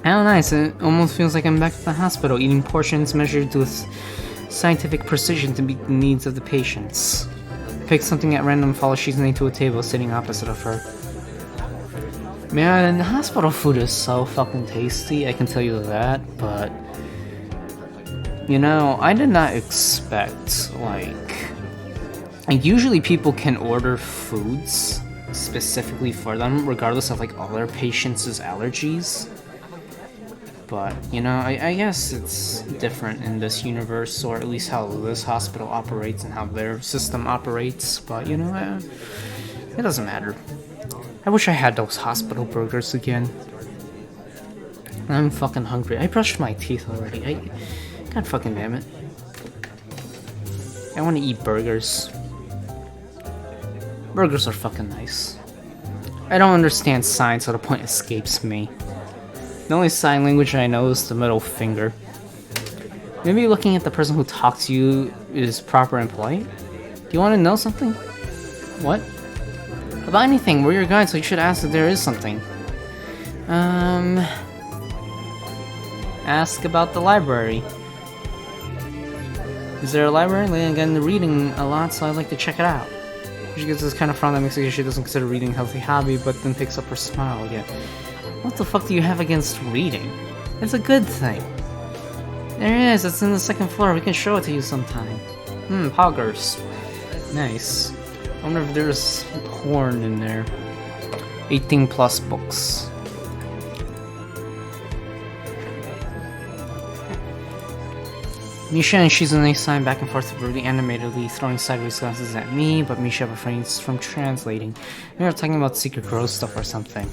How nice, it almost feels like I'm back at the hospital, eating portions measured with scientific precision to meet the needs of the patients. Pick something at random, follow Shizune to a table sitting opposite of her. Man, hospital food is so fucking tasty, I can tell you that, but... You know, I did not expect, like usually people can order foods specifically for them, regardless of, like, all their patients' allergies. But, you know, I guess it's different in this universe, or at least how this hospital operates and how their system operates, but, you know, it doesn't matter. I wish I had those hospital burgers again. I'm fucking hungry. I brushed my teeth already. God fucking damn it. I want to eat burgers. Burgers are fucking nice. I don't understand signs, so the point escapes me. The only sign language I know is the middle finger. Maybe looking at the person who talks to you is proper and polite? Do you want to know something? What? About anything, we're your guide, so you should ask if there is something. Ask about the library. Is there a library? Again, reading a lot, so I'd like to check it out. She gives this kind of frown that makes it she doesn't consider reading a healthy hobby, but then picks up her smile again. What the fuck do you have against reading? It's a good thing. There is, it's in the second floor, we can show it to you sometime. Poggers. Nice. I wonder if there's porn in there. 18 plus books. Misha and Shizune sign back and forth really animatedly, throwing sideways glances at me, but Misha refrains from translating. We were talking about secret growth stuff or something.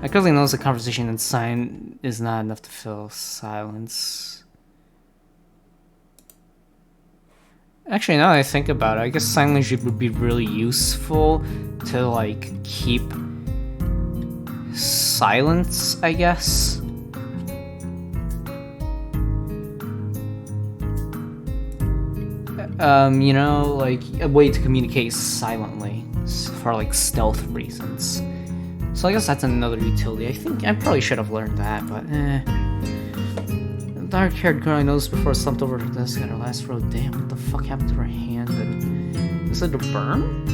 I clearly knows the conversation and sign is not enough to fill silence. Actually, now that I think about it, I guess sign language would be really useful to, like, keep silence, I guess. You know, like, a way to communicate silently for, like, stealth reasons. So I guess that's another utility. I think I probably should have learned that, but The dark-haired girl I noticed before slumped over her desk at her last row. Damn, what the fuck happened to her hand? And is it a burn?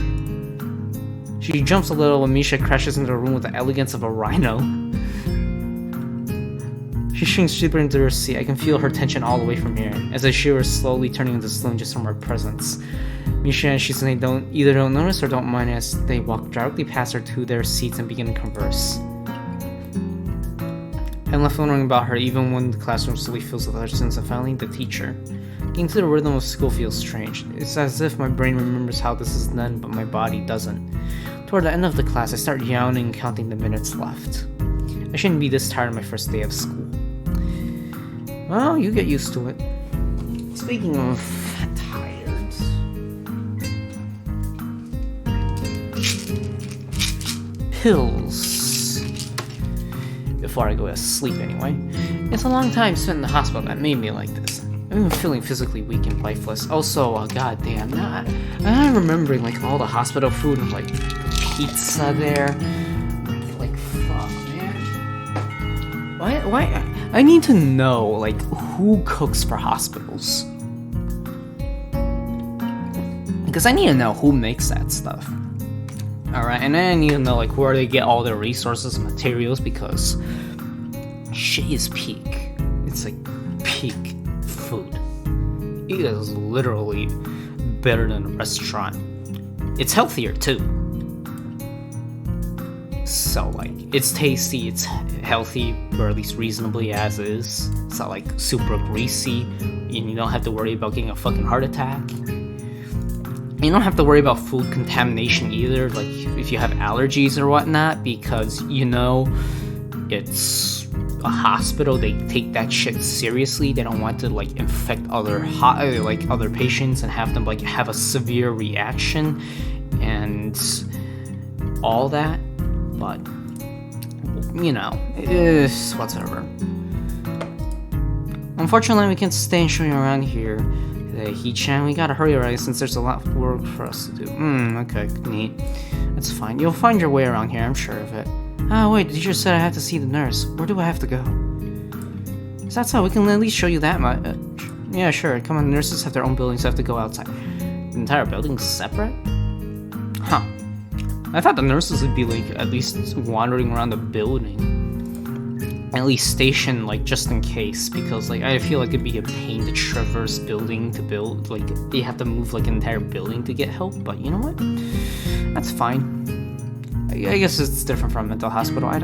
She jumps a little when Misha crashes into the room with the elegance of a rhino. She shrinks deeper into her seat. I can feel her tension all the way from here, as I see her slowly turning into stone just from her presence. Misha and Shizune don't notice or don't mind as they walk directly past her to their seats and begin to converse. I'm left wondering about her even when the classroom slowly fills with lessons and finally the teacher. Getting to the rhythm of school feels strange. It's as if my brain remembers how this is done, but my body doesn't. Toward the end of the class, I start yawning and counting the minutes left. I shouldn't be this tired on my first day of school. Well, you get used to it. Speaking of tired... pills. Before I go to sleep anyway. It's a long time spent in the hospital that made me like this. I've been feeling physically weak and lifeless. Also, goddamn, I'm remembering like all the hospital food and like pizza there. Like, fuck, man. Why? I need to know, like, who cooks for hospitals. Because I need to know who makes that stuff. Alright, and then I need to know, like, where they get all their resources and materials, because shit is peak. It's, like, peak food. It is literally better than a restaurant. It's healthier, too. So, like, it's tasty, it's healthy, or at least reasonably as is. It's not, like, super greasy, and you don't have to worry about getting a fucking heart attack. You don't have to worry about food contamination either, like, if you have allergies or whatnot, because, you know, it's a hospital, they take that shit seriously. They don't want to, like, infect other patients and have them, like, have a severe reaction and all that. But, you know, it's whatever. Unfortunately, we can't stay and show you around here today, He-chan. We gotta hurry already since there's a lot of work for us to do. Okay, neat. That's fine. You'll find your way around here, I'm sure of it. Ah, wait, the teacher said I have to see the nurse. Where do I have to go? So that's how we can at least show you that much. Yeah, sure. Come on, nurses have their own buildings, so I have to go outside. The entire building's separate? Huh. I thought the nurses would be, like, at least wandering around the building. At least stationed, like, just in case, because, like, I feel like it'd be a pain to traverse building to build, like, you have to move, like, an entire building to get help, but you know what? That's fine. I guess it's different from a mental hospital. I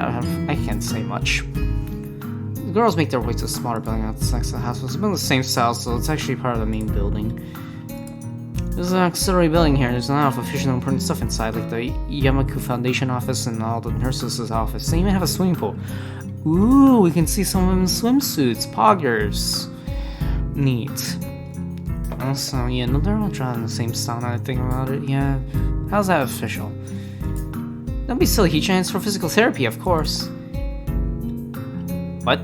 can't say much. The girls make their way to a smaller building next to the hospital. It's been the same style, so it's actually part of the main building. There's an auxiliary building here. There's a lot of official and important stuff inside, like the Yamaku Foundation office and all the nurses' office. They even have a swimming pool. Ooh, we can see some women's swimsuits. Poggers. Neat. Also, yeah, no, they're all drawn in the same style now that I think about it. Yeah. How's that official? Don't be silly, He-chan. It's for physical therapy, of course. What?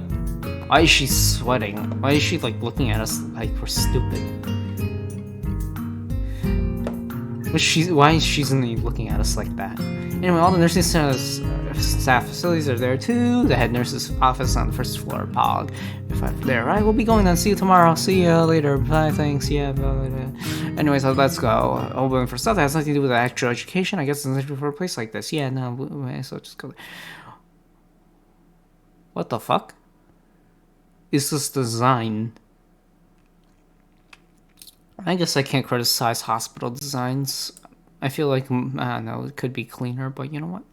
Why is she sweating? Why is she, like, looking at us like we're stupid? Why she's looking at us like that? Anyway, all the nursing staff facilities are there too. The head nurse's office on the first floor. Pog. If I'm there, right? We'll be going then. See you tomorrow. See you later. Bye. Thanks. Yeah. Blah, blah, blah. Anyway, so let's go. Open for stuff that has nothing to do with actual education. I guess it's for a place like this. Yeah. No. So just go. What the fuck? Is this design? I guess I can't criticize hospital designs. I feel like, I don't know, it could be cleaner, but you know what?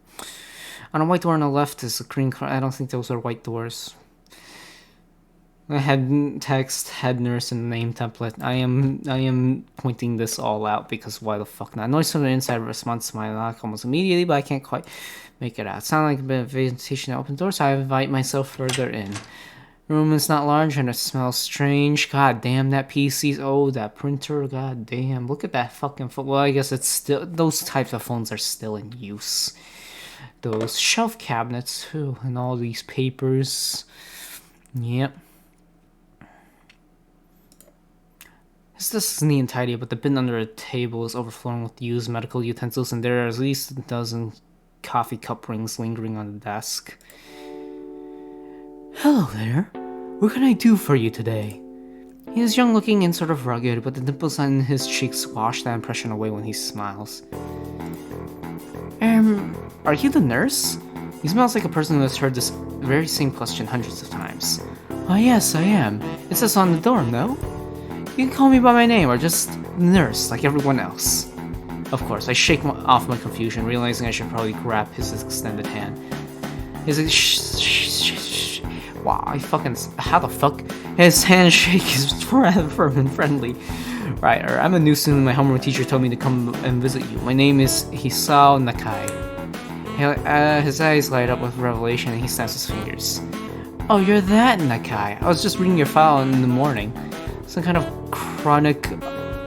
On a white door on the left is a green. I don't think those are white doors. I had text, head nurse, and name template. I am pointing this all out because why the fuck not? Noise from the inside responds to my knock almost immediately, but I can't quite make it out. Sound like a bit of vegetation to open door, so I invite myself further in. The room is not large and it smells strange. God damn, that PC's that printer. God damn, look at that fucking phone. Well, I guess it's still, those types of phones are still in use. Those shelf cabinets too, and all these papers. Yep. This is neat and tidy, but the bin under a table is overflowing with used medical utensils, and there are at least a dozen coffee cup rings lingering on the desk. Hello there. What can I do for you today? He is young looking and sort of rugged, but the dimples on his cheeks wash that impression away when he smiles. Are you the nurse? He smells like a person who has heard this very same question hundreds of times. Oh yes, I am. It says on the door, no? You can call me by my name or just nurse like everyone else. Of course, I shake off my confusion, realizing I should probably grab his extended hand. Wow, how the fuck? His handshake is firm and friendly. Right, I'm a new student. My homeroom teacher told me to come and visit you. My name is Hisao Nakai. His eyes light up with revelation and he snaps his fingers. Oh, you're that Nakai. I was just reading your file in the morning. Some kind of chronic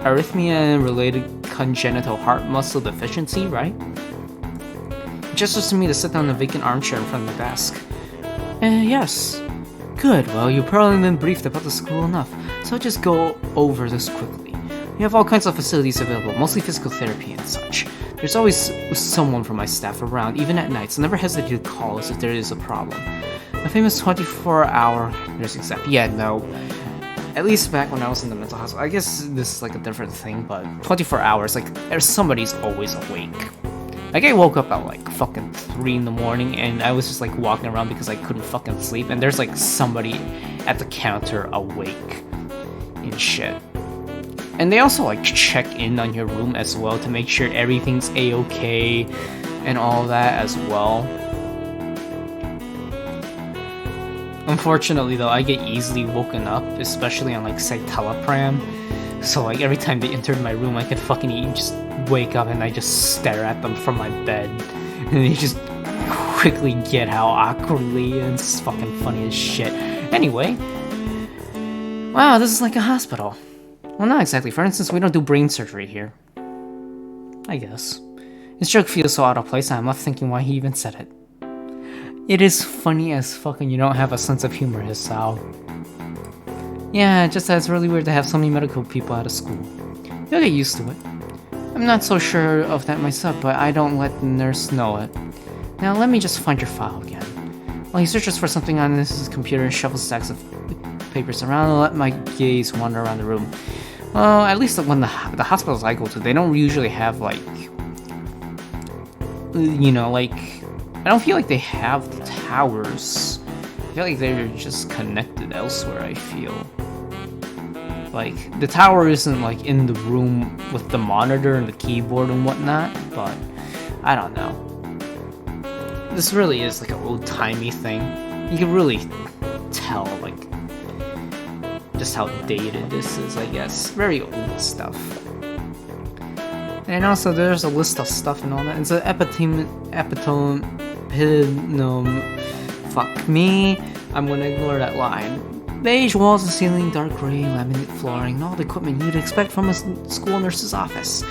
arrhythmia-related congenital heart muscle deficiency, right? It gestures to me to sit down in a vacant armchair in front of the desk. Yes. Good, well, you've probably been briefed about the school enough, so I'll just go over this quickly. We have all kinds of facilities available, mostly physical therapy and such. There's always someone from my staff around, even at night, so never hesitate to call us if there is a problem. My famous 24-hour nursing staff. Yeah, no. At least back when I was in the mental hospital. I guess this is like a different thing, but 24 hours, like, somebody's always awake. Like, I woke up at like fucking 3 in the morning and I was just like walking around because I couldn't fucking sleep, and there's like somebody at the counter awake and shit. And they also like check in on your room as well to make sure everything's a-okay and all that as well. Unfortunately though, I get easily woken up, especially on like citalopram. So like every time they entered my room, I could fucking just wake up and I just stare at them from my bed. And they just quickly get out awkwardly, and it's fucking funny as shit. Anyway. Wow, this is like a hospital. Well, not exactly. For instance, we don't do brain surgery here. I guess. His joke feels so out of place, I'm left thinking why he even said it. It is funny as fucking you don't have a sense of humor, Hisao. Yeah, just that it's really weird to have so many medical people out of school. You'll get used to it. I'm not so sure of that myself, but I don't let the nurse know it. Now let me just find your file again. While he searches for something on his computer and shuffles stacks of papers around, I'll let my gaze wander around the room. Well, at least when the hospitals I go to, they don't usually have like, you know, like, I don't feel like they have towers. I feel like they're just connected elsewhere, I feel. Like, the tower isn't like in the room with the monitor and the keyboard and whatnot, but I don't know. This really is like an old-timey thing. You can really tell, like, just how dated this is, I guess. Very old stuff. And also, there's a list of stuff and all that. It's an epitome, fuck me. I'm gonna ignore that line. Beige walls and ceiling, dark gray, laminate flooring, and all the equipment you'd expect from a school nurse's office.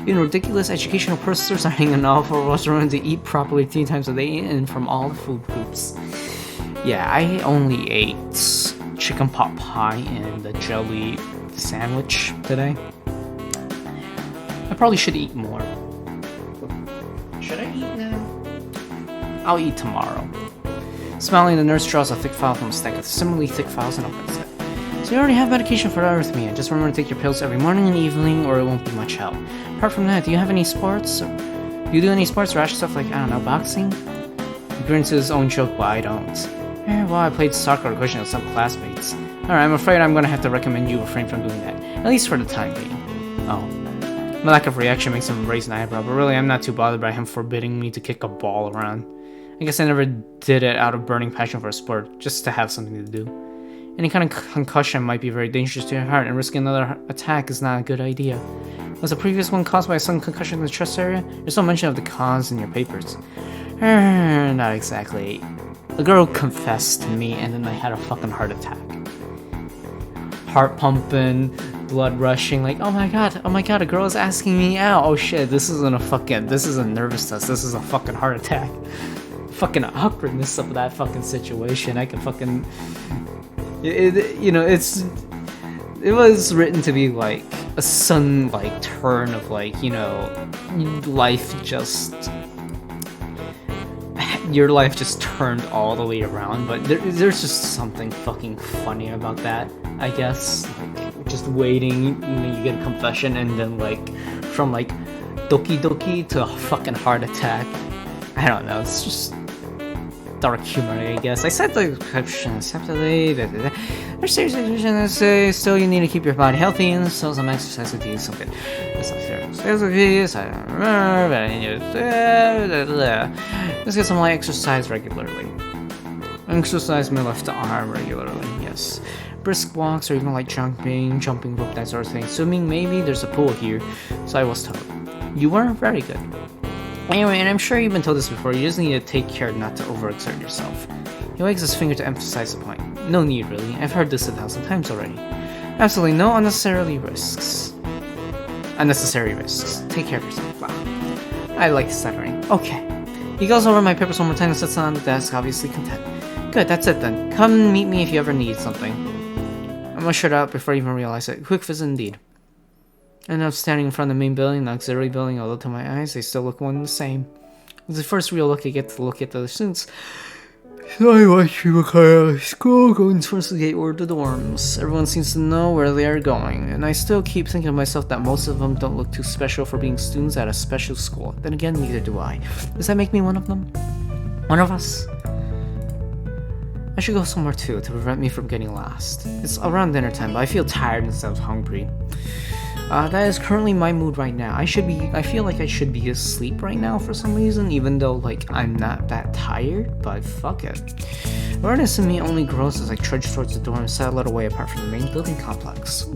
Even ridiculous educational posters are hanging off for us around to eat properly 3 times a day and from all the food groups. Yeah, I only ate chicken pot pie and the jelly sandwich today. I probably should eat more. Should I eat now? I'll eat tomorrow. Smiling, the nurse draws a thick file from a stack of similarly thick files and opens it. So you already have medication for arrhythmia. Just remember to take your pills every morning and evening or it won't be much help. Apart from that, do you have any sports? Do you do any sports rash stuff like, I don't know, boxing? He grins to his own joke, but I don't. Well, I played soccer occasionally with some classmates. Alright, I'm afraid I'm gonna have to recommend you refrain from doing that. At least for the time being. Oh. My lack of reaction makes him raise an eyebrow, but really I'm not too bothered by him forbidding me to kick a ball around. I guess I never did it out of burning passion for a sport, just to have something to do. Any kind of concussion might be very dangerous to your heart, and risking another attack is not a good idea. Was the previous one caused by a sudden concussion in the chest area? There's no mention of the cause in your papers. Not exactly. The girl confessed to me, and then I had a fucking heart attack. Heart pumping, blood rushing, like, oh my god, a girl is asking me out. Oh shit, this isn't nervousness, this is a fucking heart attack. Fucking awkwardness of that fucking situation. I can fucking... It was written to be like a sudden like turn of like, life just... Your life just turned all the way around, but there's just something fucking funny about that, I guess. Like, just waiting, you get a confession, and then like, from like doki doki to a fucking heart attack. I don't know, it's just dark humor, I guess. I said the description acceptably. There's serious description that say still you need to keep your body healthy and still some exercise to do something. That's not fair. I don't remember, but I need to. Let's get some light exercise regularly. Exercise my left arm regularly, yes. Brisk walks or even like jumping rope, that sort of thing. Assuming maybe there's a pool here, so I was told. You were very good. Anyway, and I'm sure you've been told this before, you just need to take care not to overexert yourself. He wags his finger to emphasize the point. No need, really. I've heard this 1,000 times already. Absolutely no unnecessary risks. Take care of yourself. Wow. I like stuttering. Okay. He goes over my papers one more time and sits on the desk, obviously content. Good, that's it then. Come meet me if you ever need something. I'm ushered out before I even realize it. Quick visit indeed. I ended up standing in front of the main building, the auxiliary building, although to my eyes, they still look one and the same. It's the first real look I get to look at the other students. So I watch people come out of school, going towards the gate or the dorms. Everyone seems to know where they are going, and I still keep thinking to myself that most of them don't look too special for being students at a special school. Then again, neither do I. Does that make me one of them? One of us? I should go somewhere too, to prevent me from getting lost. It's around dinner time, but I feel tired instead of hungry. That is currently my mood right now. I feel like I should be asleep right now for some reason, even though, like, I'm not that tired, but fuck it. Awareness in me only grows as I trudge towards the door and set a little way apart from the main building complex.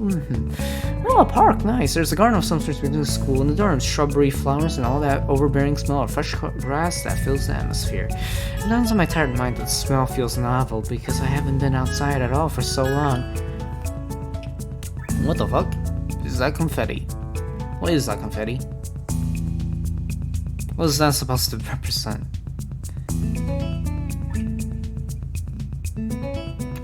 Oh, a park, nice. There's a garden of some sort between the school and the dorms, shrubbery, flowers, and all that overbearing smell of fresh cut grass that fills the atmosphere. It dawns on my tired mind that the smell feels novel, because I haven't been outside at all for so long. What the fuck? Is that confetti? What is that confetti? What is that supposed to represent?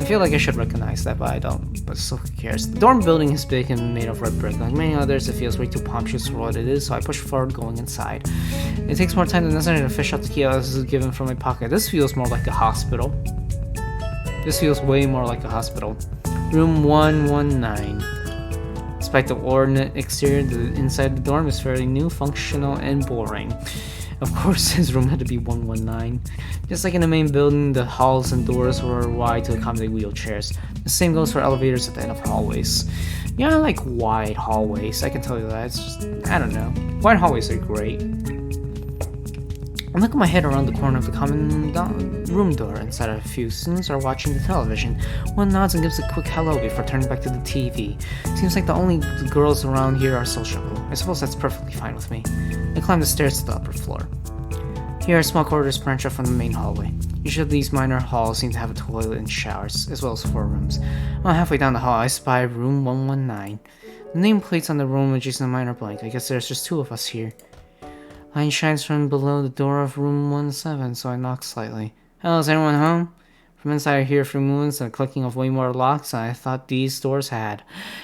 I feel like I should recognize that, but I don't. But still, who cares? The dorm building is big and made of red brick. Like many others, it feels way too pompous for what it is, so I push forward, going inside. It takes more time than necessary to fish out the key I was given from my pocket. This feels more like a hospital. This feels way more like a hospital. Room 119. Despite the ornate exterior, the inside the dorm is fairly new, functional, and boring. Of course, his room had to be 119. Just like in the main building, the halls and doors were wide to accommodate wheelchairs. The same goes for elevators at the end of hallways. Yeah, I like wide hallways, I can tell you that. It's just, I don't know. Wide hallways are great. I look my head around the corner of the common room door. Inside, a few students are watching the television. One nods and gives a quick hello before turning back to the TV. Seems like the only girls around here are sociable. I suppose that's perfectly fine with me. I climb the stairs to the upper floor. Here, small corridors branch off from the main hallway. Each of these minor halls seem to have a toilet and showers, as well as 4 rooms. About halfway down the hall, I spy room 119. The nameplates on the room adjacent to mine are blank. I guess there's just 2 of us here. Light shines from below the door of room 17, so I knock slightly. Hello, is anyone home? From inside I hear a few movements and a clicking of way more locks than I thought these doors had.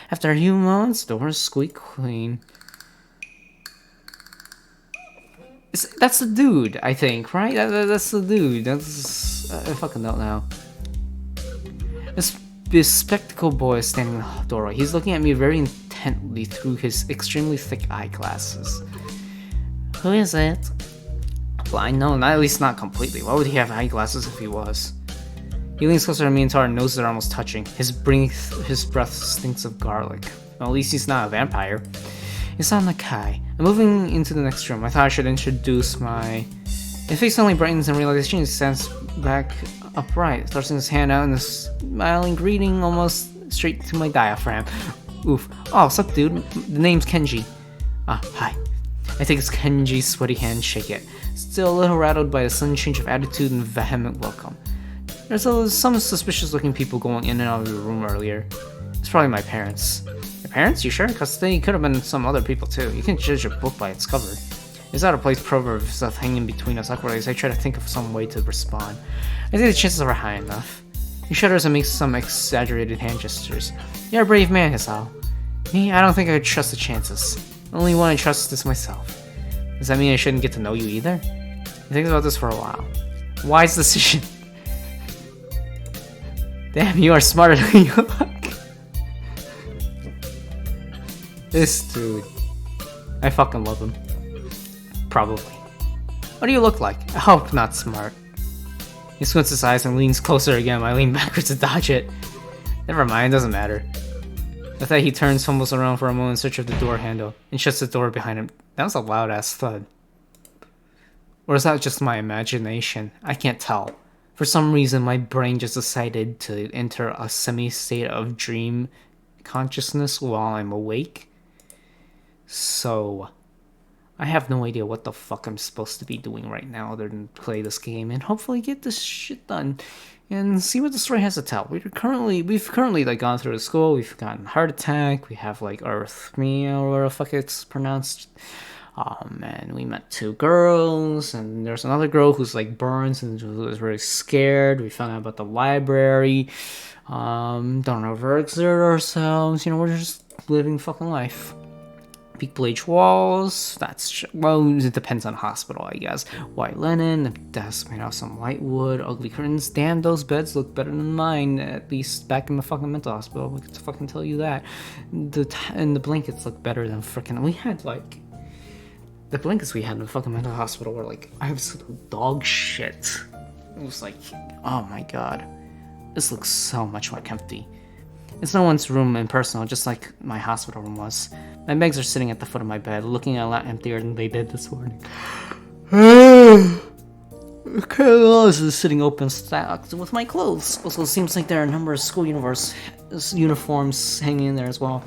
After a few moments, doors squeak clean. That's the dude, I think, right? That's the dude. That's I fucking don't know. This bespectacled boy is standing in the doorway. He's looking at me very intently through his extremely thick eyeglasses. Who is it? Blind? No, not at least not completely. Why would he have eyeglasses if he was? He leans closer to me until our noses are almost touching. His breath stinks of garlic. Well, at least he's not a vampire. It's on the Kai. I'm moving into the next room. I thought I should introduce my... His face suddenly brightens and realization. He stands back upright, thrusting his hand out in a smiling greeting almost straight to my diaphragm. Oof. Oh, what's up, dude? The name's Kenji. Ah, hi. I take his Kenji's sweaty hand, shake it. Still a little rattled by the sudden change of attitude and vehement welcome. There's some suspicious-looking people going in and out of the room earlier. It's probably my parents. Your parents? You sure? Because they could have been some other people too. You can't judge a book by its cover. It's out of place proverb stuff hanging between us awkwardly as I try to think of some way to respond. I think the chances are high enough. He shudders and makes some exaggerated hand gestures. You're a brave man, Hisao. Me? I don't think I would trust the chances. The only one I trust is myself. Does that mean I shouldn't get to know you either? He thinks about this for a while. Wise decision. Damn, you are smarter than you look. This dude. I fucking love him. Probably. What do you look like? I hope not smart. He squints his eyes and leans closer again. I lean backwards to dodge it. Never mind, doesn't matter. With that, he turns, fumbles around for a moment in search of the door handle, and shuts the door behind him. That was a loud-ass thud. Or is that just my imagination? I can't tell. For some reason, my brain just decided to enter a semi-state of dream consciousness while I'm awake. So, I have no idea what the fuck I'm supposed to be doing right now other than play this game and hopefully get this shit done and see what the story has to tell. We've currently like gone through the school, we've gotten heart attack, we have like arrhythmia or whatever the fuck it's pronounced. And we met two girls, and there's another girl who's like burns and was very scared. We found out about the library. Don't overexert ourselves. You know, we're just living fucking life. Peak bleach walls. Well, it depends on hospital, I guess. White linen, the desk made out of some white wood, ugly curtains. Damn, those beds look better than mine. At least back in the fucking mental hospital, I can fucking tell you that. And the blankets look better than freaking. We had like. The blankets we had in the fucking mental hospital were like absolute dog shit. It was like, oh my god. This looks so much more comfy. It's no one's room impersonal, just like my hospital room was. My bags are sitting at the foot of my bed, looking a lot emptier than they did this morning. The clothes is sitting open stacked with my clothes. Also, it seems like there are a number of school uniforms hanging in there as well.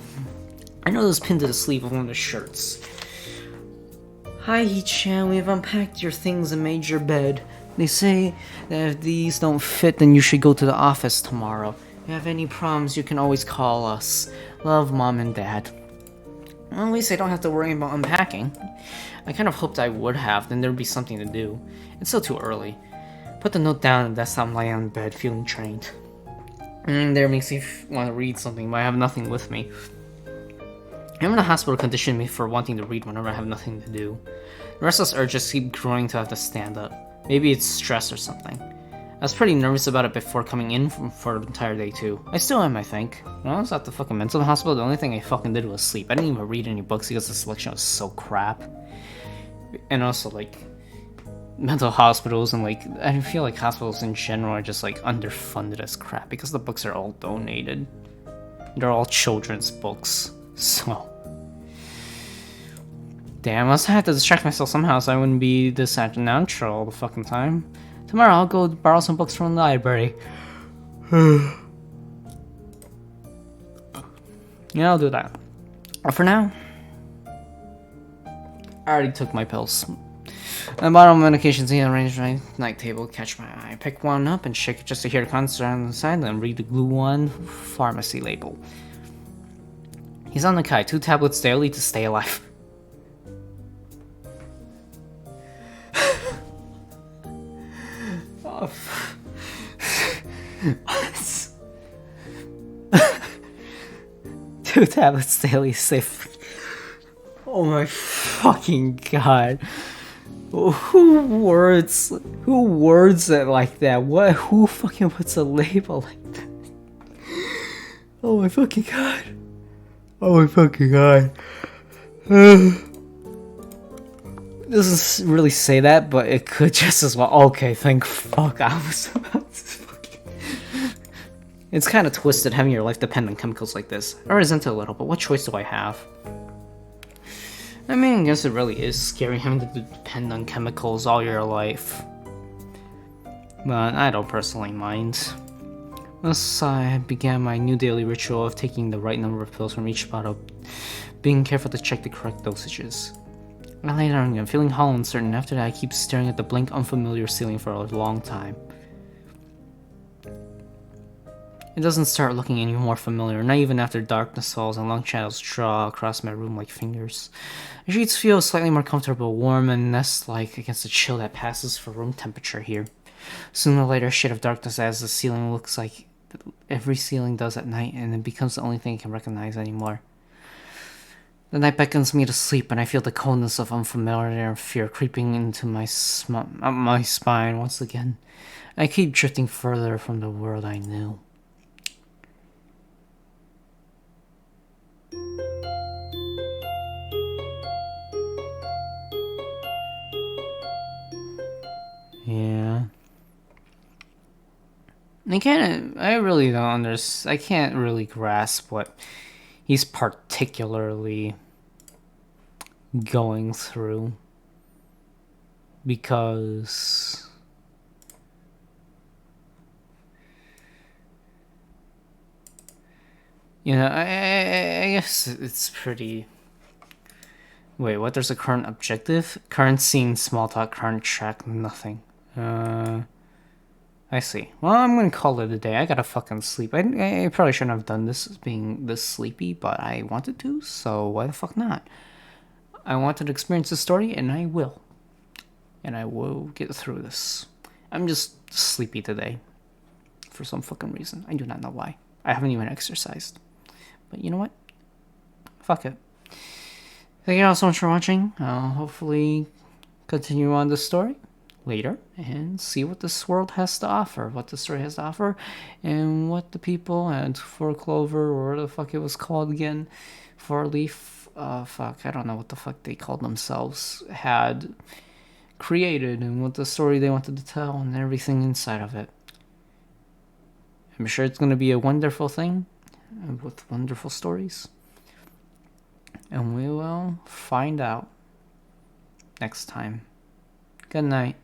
I know this pinned to the sleeve of one of the shirts. Hi, Hee-chan, we've unpacked your things and made your bed. They say that if these don't fit, then you should go to the office tomorrow. If you have any problems, you can always call us. Love, Mom and Dad. Well, at least I don't have to worry about unpacking. I kind of hoped I would have, then there'd be something to do. It's still too early. Put the note down and that's how I'm lying on bed, feeling trained. There makes me want to read something, but I have nothing with me. Having the hospital conditioned me for wanting to read whenever I have nothing to do. The restless urges keep growing to have to stand up. Maybe it's stress or something. I was pretty nervous about it before coming in for the entire day too. I still am, I think. When I was at the fucking mental hospital, the only thing I fucking did was sleep. I didn't even read any books because the selection was so crap. And also, like, mental hospitals and, like, I feel like hospitals in general are just, like, underfunded as crap because the books are all donated. They're all children's books. So... Damn, I must have to distract myself somehow so I wouldn't be this natural all the fucking time. Tomorrow I'll go borrow some books from the library. Yeah, I'll do that. But for now, I already took my pills. At the bottom of medications, he arranged my night table, catch my eye. Pick one up and shake it just to hear the contents on the side, then read the glue one pharmacy label. He's on the Kai, 2 tablets daily to stay alive. Two tablets daily safe. Oh my fucking god. Who words it like that? What? Who fucking puts a label like that? Oh my fucking god. Oh my fucking god. Doesn't really say that, but it could just as well. Okay, thank fuck. I was about to fucking... It's kind of twisted having your life depend on chemicals like this. I resent it a little, but what choice do I have? I mean, I guess it really is scary having to depend on chemicals all your life. But I don't personally mind. Thus, I began my new daily ritual of taking the right number of pills from each bottle, being careful to check the correct dosages. I lay down again, feeling hollow and certain. After that, I keep staring at the blank, unfamiliar ceiling for a long time. It doesn't start looking any more familiar, not even after darkness falls and long shadows draw across my room like fingers. The sheets feel slightly more comfortable, warm, and nest-like against the chill that passes for room temperature here. Sooner or later, a shade of darkness as the ceiling looks like every ceiling does at night, and it becomes the only thing I can recognize anymore. The night beckons me to sleep, and I feel the coldness of unfamiliarity and fear creeping into my spine once again. I keep drifting further from the world I knew. Yeah. I really don't understand. I can't really grasp what he's particularly going through. Because... You know, I guess it's pretty... Wait, what? There's a current objective? Current scene, small talk, current track, nothing. I see. Well, I'm gonna call it a day. I gotta fucking sleep. I probably shouldn't have done this being this sleepy, but I wanted to, so why the fuck not? I wanted to experience the story, and I will. And I will get through this. I'm just sleepy today. For some fucking reason. I do not know why. I haven't even exercised. But you know what? Fuck it. Thank you all so much for watching. I'll hopefully continue on this story later and see what this world has to offer, what the story has to offer, and what the people at Four Clover, or whatever the fuck it was called again, Four Leaf, fuck, I don't know what the fuck they called themselves, had created, and what the story they wanted to tell, and everything inside of it. I'm sure it's going to be a wonderful thing, with wonderful stories. And we will find out next time. Good night.